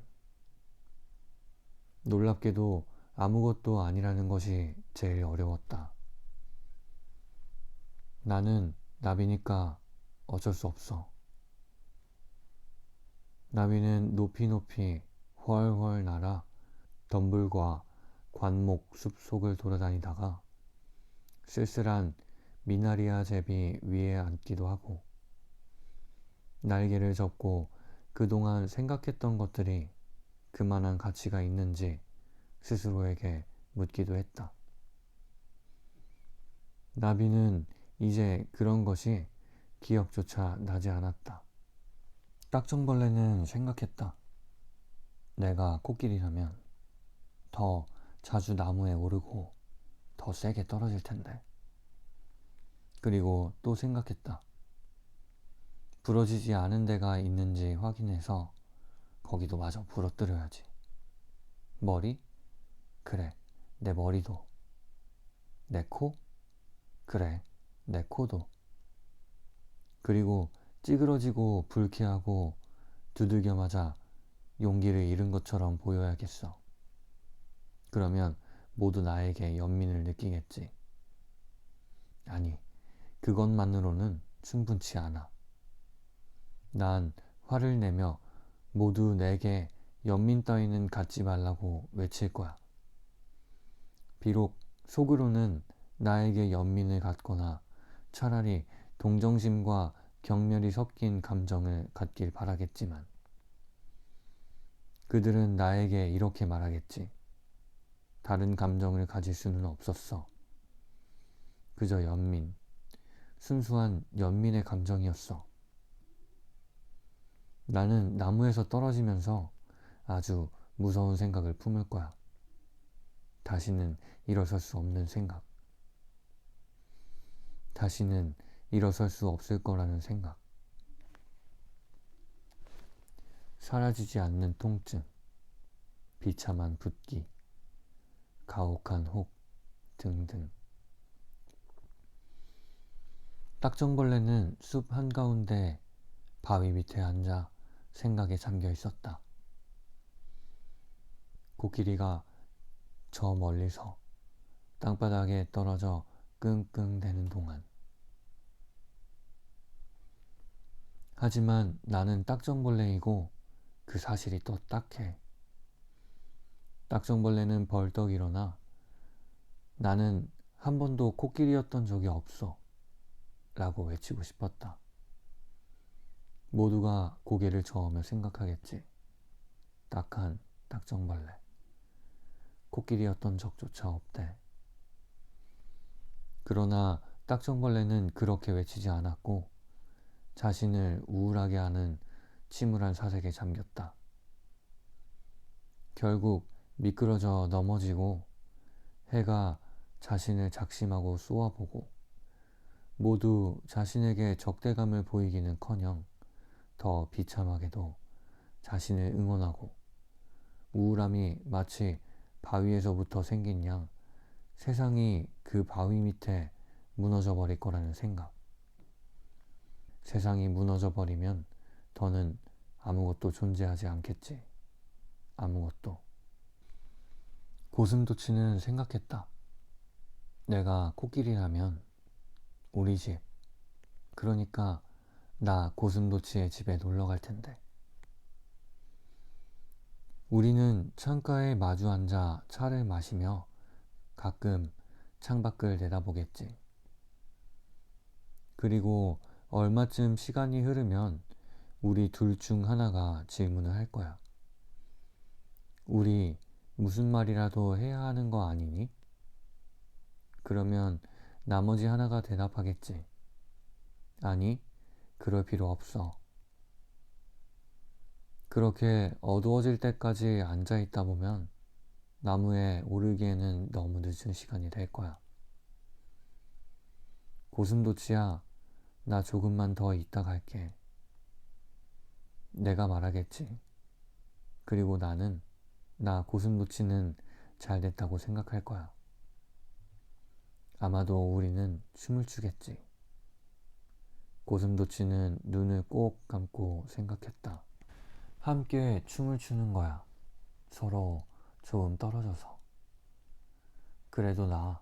[SPEAKER 1] 놀랍게도 아무것도 아니라는 것이 제일 어려웠다. 나는 나비니까 어쩔 수 없어. 나비는 높이 높이 훨훨 날아 덤불과 관목 숲속을 돌아다니다가 쓸쓸한 미나리아 제비 위에 앉기도 하고, 날개를 접고 그동안 생각했던 것들이 그만한 가치가 있는지 스스로에게 묻기도 했다. 나비는 이제 그런 것이 기억조차 나지 않았다. 딱정벌레는 생각했다. 내가 코끼리라면 더 자주 나무에 오르고 더 세게 떨어질 텐데. 그리고 또 생각했다. 부러지지 않은 데가 있는지 확인해서 거기도 마저 부러뜨려야지. 머리? 그래, 내 머리도. 내 코? 그래, 내 코도. 그리고 찌그러지고 불쾌하고 두들겨 맞아 용기를 잃은 것처럼 보여야겠어. 그러면 모두 나에게 연민을 느끼겠지. 아니, 그것만으로는 충분치 않아. 난 화를 내며 모두 내게 연민 따위는 갖지 말라고 외칠 거야. 비록 속으로는 나에게 연민을 갖거나 차라리 동정심과 경멸이 섞인 감정을 갖길 바라겠지만, 그들은 나에게 이렇게 말하겠지. 다른 감정을 가질 수는 없었어. 그저 연민, 순수한 연민의 감정이었어. 나는 나무에서 떨어지면서 아주 무서운 생각을 품을 거야. 다시는 일어설 수 없는 생각. 다시는 일어설 수 없을 거라는 생각. 사라지지 않는 통증, 비참한 붓기, 가혹한 혹 등등. 딱정벌레는 숲 한가운데 바위 밑에 앉아 생각에 잠겨 있었다. 코끼리가 저 멀리서 땅바닥에 떨어져 끙끙대는 동안. 하지만 나는 딱정벌레이고 그 사실이 또 딱해. 딱정벌레는 벌떡 일어나 나는 한 번도 코끼리였던 적이 없어 라고 외치고 싶었다. 모두가 고개를 저으며 생각하겠지. 딱한 딱정벌레. 코끼리였던 적조차 없대. 그러나 딱정벌레는 그렇게 외치지 않았고 자신을 우울하게 하는 침울한 사색에 잠겼다. 결국 미끄러져 넘어지고 해가 자신을 작심하고 쏘아보고 모두 자신에게 적대감을 보이기는커녕 더 비참하게도 자신을 응원하고 우울함이 마치 바위에서부터 생긴 양 세상이 그 바위 밑에 무너져 버릴 거라는 생각. 세상이 무너져 버리면 더는 아무것도 존재하지 않겠지. 아무것도. 고슴도치는 생각했다. 내가 코끼리라면 우리 집, 그러니까 나 고슴도치의 집에 놀러 갈 텐데. 우리는 창가에 마주 앉아 차를 마시며 가끔 창밖을 내다보겠지. 그리고 얼마쯤 시간이 흐르면 우리 둘 중 하나가 질문을 할 거야. 우리 무슨 말이라도 해야 하는 거 아니니? 그러면 나머지 하나가 대답하겠지. 아니, 그럴 필요 없어. 그렇게 어두워질 때까지 앉아 있다 보면 나무에 오르기에는 너무 늦은 시간이 될 거야. 고슴도치야, 나 조금만 더 있다 갈게. 내가 말하겠지. 그리고 나는, 나 고슴도치는 잘 됐다고 생각할 거야. 아마도 우리는 춤을 추겠지. 고슴도치는 눈을 꼭 감고 생각했다. 함께 춤을 추는 거야. 서로 조금 떨어져서. 그래도 나,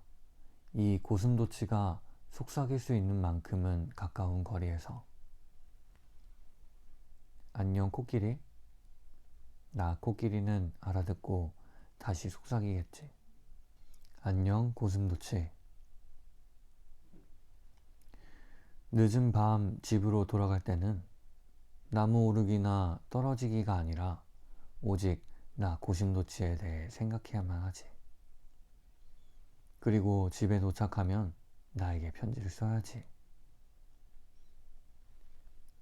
[SPEAKER 1] 이 고슴도치가 속삭일 수 있는 만큼은 가까운 거리에서. 안녕 코끼리? 나 코끼리는 알아듣고 다시 속삭이겠지. 안녕 고슴도치. 늦은 밤 집으로 돌아갈 때는 나무 오르기나 떨어지기가 아니라 오직 나 고슴도치에 대해 생각해야만 하지. 그리고 집에 도착하면 나에게 편지를 써야지.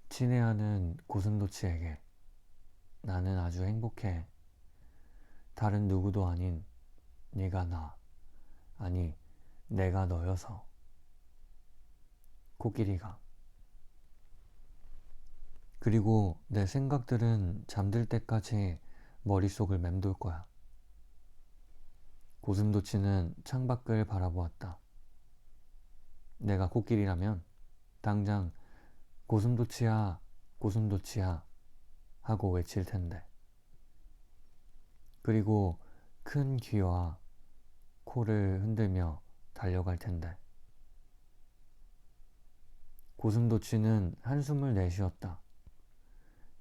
[SPEAKER 1] 친애하는 고슴도치에게 나는 아주 행복해. 다른 누구도 아닌 네가 나, 아니 내가 너여서. 코끼리가. 그리고 내 생각들은 잠들 때까지 머릿속을 맴돌 거야. 고슴도치는 창밖을 바라보았다. 내가 코끼리라면 당장 고슴도치야, 고슴도치야 하고 외칠 텐데. 그리고 큰 귀와 코를 흔들며 달려갈 텐데. 고슴도치는 한숨을 내쉬었다.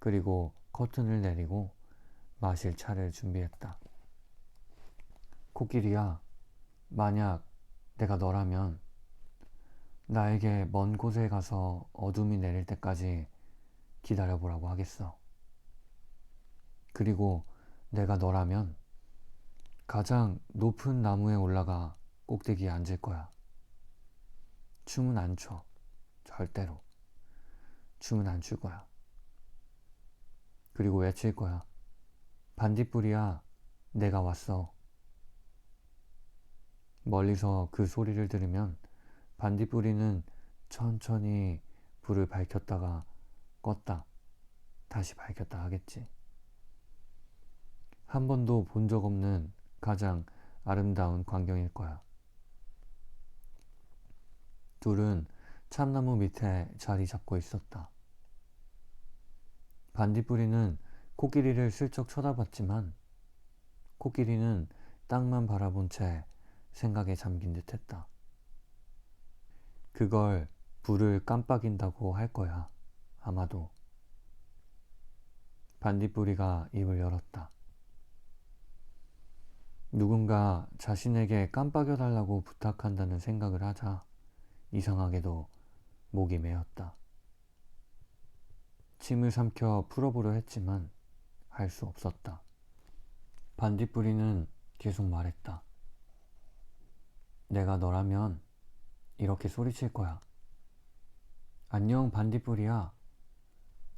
[SPEAKER 1] 그리고 커튼을 내리고 마실 차를 준비했다. 코끼리야, 만약 내가 너라면 나에게 먼 곳에 가서 어둠이 내릴 때까지 기다려보라고 하겠어. 그리고 내가 너라면 가장 높은 나무에 올라가 꼭대기에 앉을 거야. 춤은 안 춰. 절대로. 춤은 안 출 거야. 그리고 외칠 거야. 반딧불이야, 내가 왔어. 멀리서 그 소리를 들으면 반딧불이는 천천히 불을 밝혔다가 껐다, 다시 밝혔다 하겠지. 한 번도 본 적 없는 가장 아름다운 광경일 거야. 둘은 참나무 밑에 자리 잡고 있었다. 반딧불이는 코끼리를 슬쩍 쳐다봤지만 코끼리는 땅만 바라본 채 생각에 잠긴 듯 했다. 그걸 불을 깜빡인다고 할 거야. 아마도. 반딧불이가 입을 열었다. 누군가 자신에게 깜빡여달라고 부탁한다는 생각을 하자 이상하게도 목이 메었다. 침을 삼켜 풀어보려 했지만 할 수 없었다. 반딧불이는 계속 말했다. 내가 너라면 이렇게 소리칠 거야. 안녕 반딧불이야.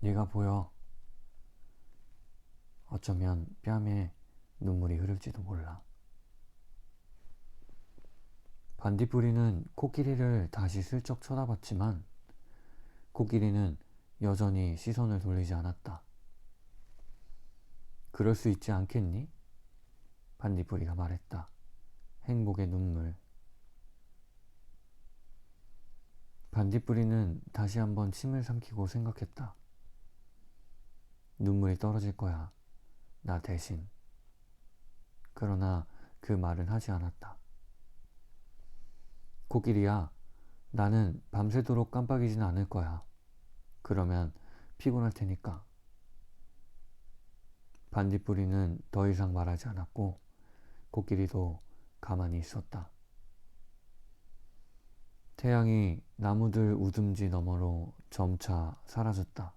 [SPEAKER 1] 네가 보여. 어쩌면 뺨에 눈물이 흐를지도 몰라. 반딧불이는 코끼리를 다시 슬쩍 쳐다봤지만 코끼리는 여전히 시선을 돌리지 않았다. 그럴 수 있지 않겠니? 반딧불이가 말했다. 행복의 눈물. 반딧불이는 다시 한번 침을 삼키고 생각했다. 눈물이 떨어질 거야. 나 대신. 그러나 그 말은 하지 않았다. 코끼리야, 나는 밤새도록 깜빡이진 않을 거야. 그러면 피곤할 테니까. 반딧불이는 더 이상 말하지 않았고 코끼리도 가만히 있었다. 태양이 나무들 우듬지 너머로 점차 사라졌다.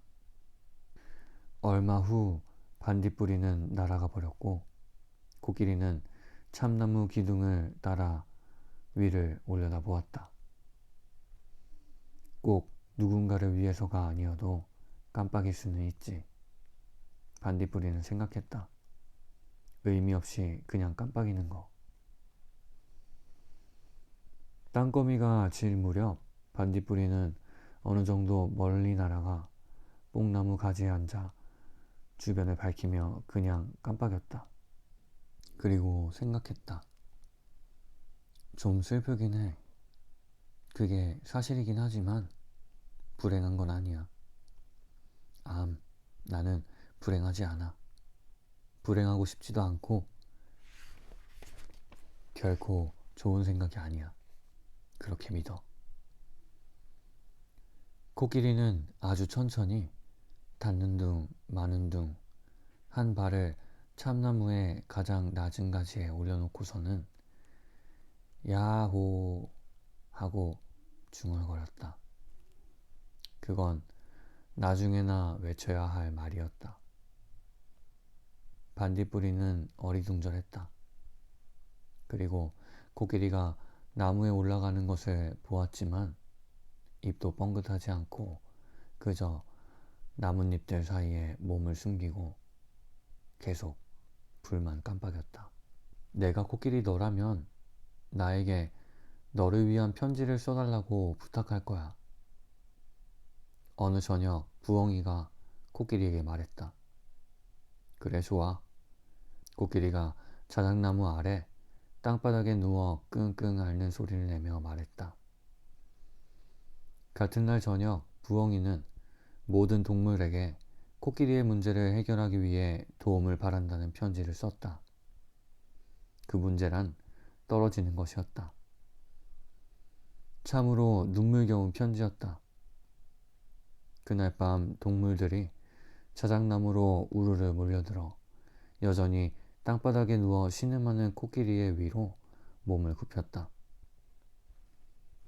[SPEAKER 1] 얼마 후 반딧불이는 날아가 버렸고 코끼리는 참나무 기둥을 따라 위를 올려다보았다. 꼭 누군가를 위해서가 아니어도 깜빡일 수는 있지. 반딧불이는 생각했다. 의미 없이 그냥 깜빡이는 거. 땅거미가 질 무렵 반딧불이는 어느 정도 멀리 날아가 뽕나무 가지에 앉아 주변을 밝히며 그냥 깜빡였다. 그리고 생각했다. 좀 슬프긴 해. 그게 사실이긴 하지만 불행한 건 아니야. 나는 불행하지 않아. 불행하고 싶지도 않고 결코 좋은 생각이 아니야. 그렇게 믿어. 코끼리는 아주 천천히 닿는 둥 마는 둥 한 발을 참나무의 가장 낮은 가지에 올려놓고서는 야호 하고 중얼거렸다. 그건 나중에나 외쳐야 할 말이었다. 반딧불이는 어리둥절했다. 그리고 코끼리가 나무에 올라가는 것을 보았지만 입도 뻥긋하지 않고 그저 나뭇잎들 사이에 몸을 숨기고 계속 불만 깜빡였다. 내가 코끼리 너라면 나에게 너를 위한 편지를 써달라고 부탁할 거야. 어느 저녁 부엉이가 코끼리에게 말했다. 그래, 좋아. 코끼리가 자작나무 아래 땅바닥에 누워 끙끙 앓는 소리를 내며 말했다. 같은 날 저녁 부엉이는 모든 동물에게 코끼리의 문제를 해결하기 위해 도움을 바란다는 편지를 썼다. 그 문제란 떨어지는 것이었다. 참으로 눈물겨운 편지였다. 그날 밤 동물들이 자작나무로 우르르 몰려들어 여전히 땅바닥에 누워 신음하는 코끼리의 위로 몸을 굽혔다.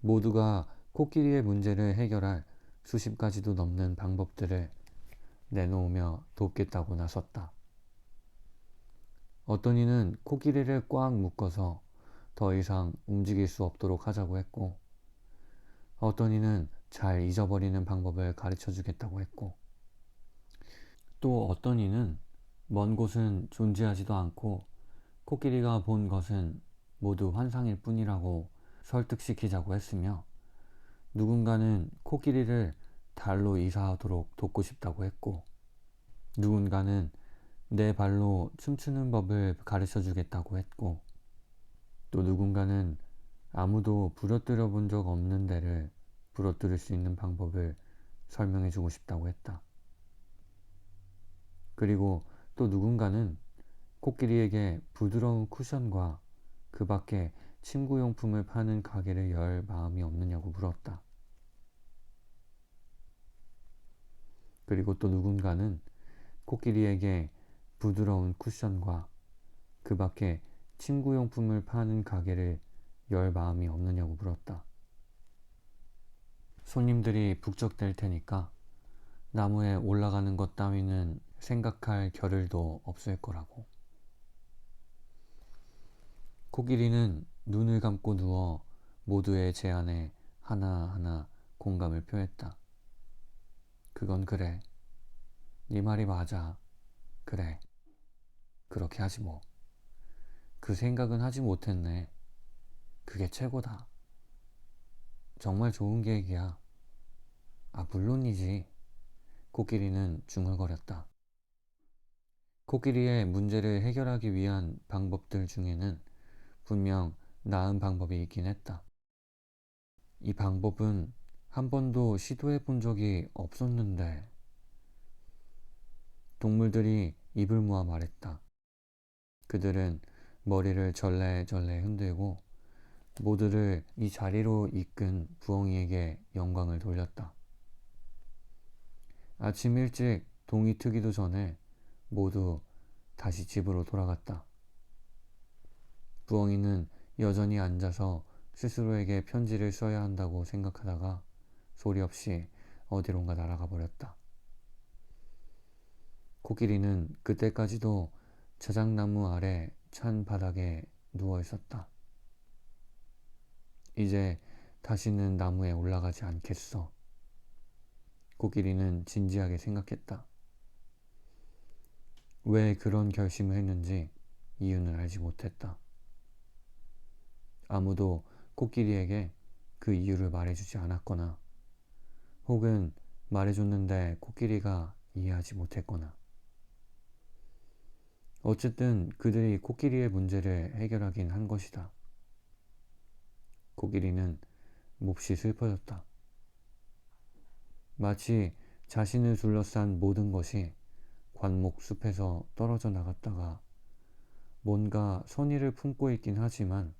[SPEAKER 1] 모두가 코끼리의 문제를 해결할 수십 가지도 넘는 방법들을 내놓으며 돕겠다고 나섰다. 어떤 이는 코끼리를 꽉 묶어서 더 이상 움직일 수 없도록 하자고 했고, 어떤 이는 잘 잊어버리는 방법을 가르쳐 주겠다고 했고, 또 어떤 이는 먼 곳은 존재하지도 않고 코끼리가 본 것은 모두 환상일 뿐이라고 설득시키자고 했으며, 누군가는 코끼리를 달로 이사하도록 돕고 싶다고 했고, 누군가는 내 발로 춤추는 법을 가르쳐 주겠다고 했고, 또 누군가는 아무도 부러뜨려 본 적 없는 데를 부러뜨릴 수 있는 방법을 설명해 주고 싶다고 했다. 그리고 또 누군가는 코끼리에게 부드러운 쿠션과 그 밖에 침구용품을 파는 가게를 열 마음이 없느냐고 물었다. 그리고 또 누군가는 코끼리에게 부드러운 쿠션과 그 밖에 침구용품을 파는 가게를 열 마음이 없느냐고 물었다. 손님들이 북적댈 테니까 나무에 올라가는 것 따위는 생각할 겨를도 없을 거라고. 코끼리는 눈을 감고 누워 모두의 제안에 하나하나 공감을 표했다. 그건 그래. 네 말이 맞아. 그래. 그렇게 하지 뭐. 그 생각은 하지 못했네. 그게 최고다. 정말 좋은 계획이야. 물론이지. 코끼리는 중얼거렸다. 코끼리의 문제를 해결하기 위한 방법들 중에는 분명 나은 방법이 있긴 했다. 이 방법은 한 번도 시도해 본 적이 없었는데. 동물들이 입을 모아 말했다. 그들은 머리를 절레절레 흔들고 모두를 이 자리로 이끈 부엉이에게 영광을 돌렸다. 아침 일찍 동이 트기도 전에 모두 다시 집으로 돌아갔다. 부엉이는 여전히 앉아서 스스로에게 편지를 써야 한다고 생각하다가 소리 없이 어디론가 날아가 버렸다. 코끼리는 그때까지도 자작나무 아래 찬 바닥에 누워 있었다. 이제 다시는 나무에 올라가지 않겠어. 코끼리는 진지하게 생각했다. 왜 그런 결심을 했는지 이유는 알지 못했다. 아무도 코끼리에게 그 이유를 말해주지 않았거나 혹은 말해줬는데 코끼리가 이해하지 못했거나 어쨌든 그들이 코끼리의 문제를 해결하긴 한 것이다. 코끼리는 몹시 슬퍼졌다. 마치 자신을 둘러싼 모든 것이 관목 숲에서 떨어져 나갔다가 뭔가 선의를 품고 있긴 하지만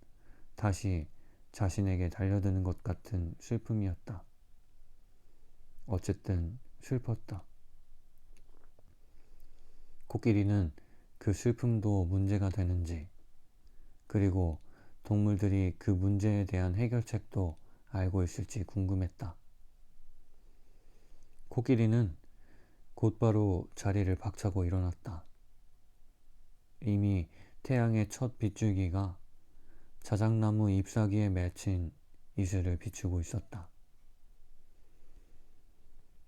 [SPEAKER 1] 다시 자신에게 달려드는 것 같은 슬픔이었다. 어쨌든 슬펐다. 코끼리는 그 슬픔도 문제가 되는지, 그리고 동물들이 그 문제에 대한 해결책도 알고 있을지 궁금했다. 코끼리는 곧바로 자리를 박차고 일어났다. 이미 태양의 첫 빗줄기가 자작나무 잎사귀에 맺힌 이슬을 비추고 있었다.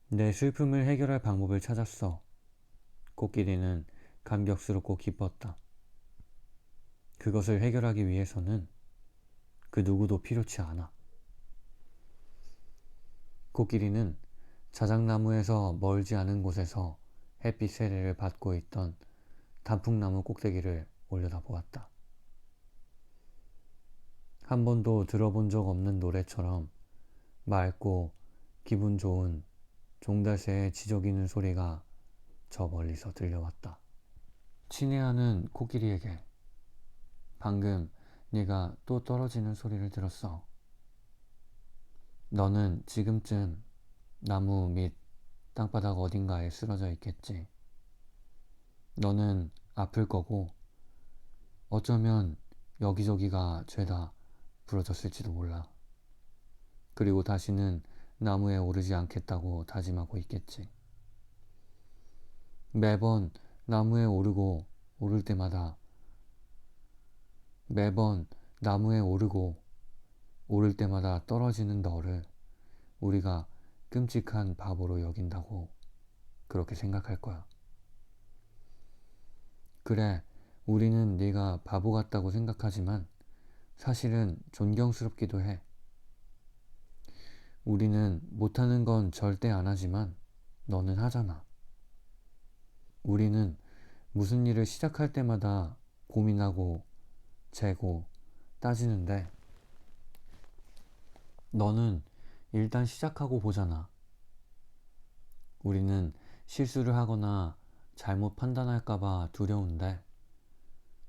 [SPEAKER 1] 내 슬픔을 해결할 방법을 찾았어. 코끼리는 감격스럽고 기뻤다. 그것을 해결하기 위해서는 그 누구도 필요치 않아. 코끼리는 자작나무에서 멀지 않은 곳에서 햇빛 세례를 받고 있던 단풍나무 꼭대기를 올려다보았다. 한 번도 들어본 적 없는 노래처럼 맑고 기분 좋은 종달새의 지저귀는 소리가 저 멀리서 들려왔다. 친애하는 코끼리에게 방금 네가 또 떨어지는 소리를 들었어. 너는 지금쯤 나무 밑 땅바닥 어딘가에 쓰러져 있겠지. 너는 아플 거고 어쩌면 여기저기가 죄다 부러졌을지도 몰라. 그리고 다시는 나무에 오르지 않겠다고 다짐하고 있겠지. 매번 나무에 오르고 오를 때마다 매번 나무에 오르고 오를 때마다 떨어지는 너를 우리가 끔찍한 바보로 여긴다고 그렇게 생각할 거야. 그래, 우리는 네가 바보 같다고 생각하지만 사실은 존경스럽기도 해. 우리는 못하는 건 절대 안 하지만 너는 하잖아. 우리는 무슨 일을 시작할 때마다 고민하고 재고 따지는데 너는 일단 시작하고 보잖아. 우리는 실수를 하거나 잘못 판단할까봐 두려운데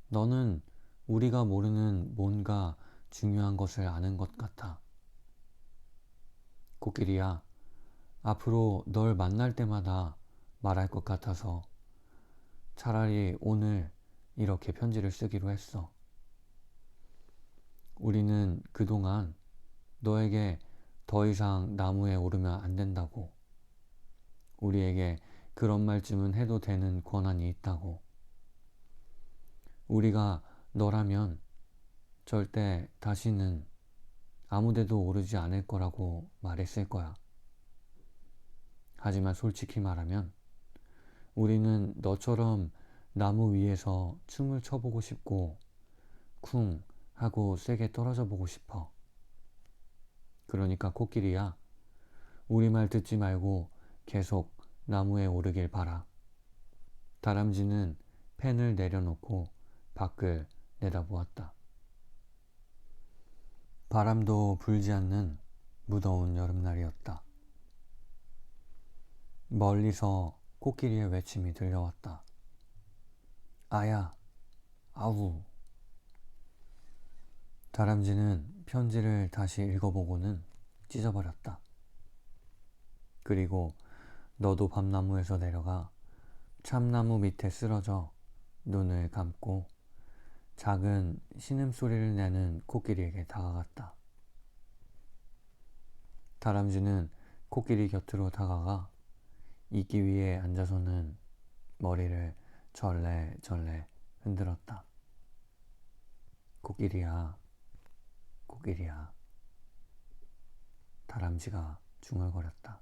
[SPEAKER 1] 너는 우리가 모르는 뭔가 중요한 것을 아는 것 같아. 코끼리야, 앞으로 널 만날 때마다 말할 것 같아서 차라리 오늘 이렇게 편지를 쓰기로 했어. 우리는 그동안 너에게 더 이상 나무에 오르면 안 된다고, 우리에게 그런 말쯤은 해도 되는 권한이 있다고, 우리가 너라면 절대 다시는 아무데도 오르지 않을 거라고 말했을 거야. 하지만 솔직히 말하면 우리는 너처럼 나무 위에서 춤을 춰보고 싶고 쿵 하고 세게 떨어져 보고 싶어. 그러니까 코끼리야, 우리 말 듣지 말고 계속 나무에 오르길 바라. 다람쥐는 펜을 내려놓고 밖을 내다보았다. 바람도 불지 않는 무더운 여름날이었다. 멀리서 코끼리의 외침이 들려왔다. 아야, 아우. 다람쥐는 편지를 다시 읽어보고는 찢어버렸다. 그리고 너도 밤나무에서 내려가 참나무 밑에 쓰러져 눈을 감고 작은 신음소리를 내는 코끼리에게 다가갔다. 다람쥐는 코끼리 곁으로 다가가 이끼 위에 앉아서는 머리를 절레절레 흔들었다. 코끼리야, 코끼리야. 다람쥐가 중얼거렸다.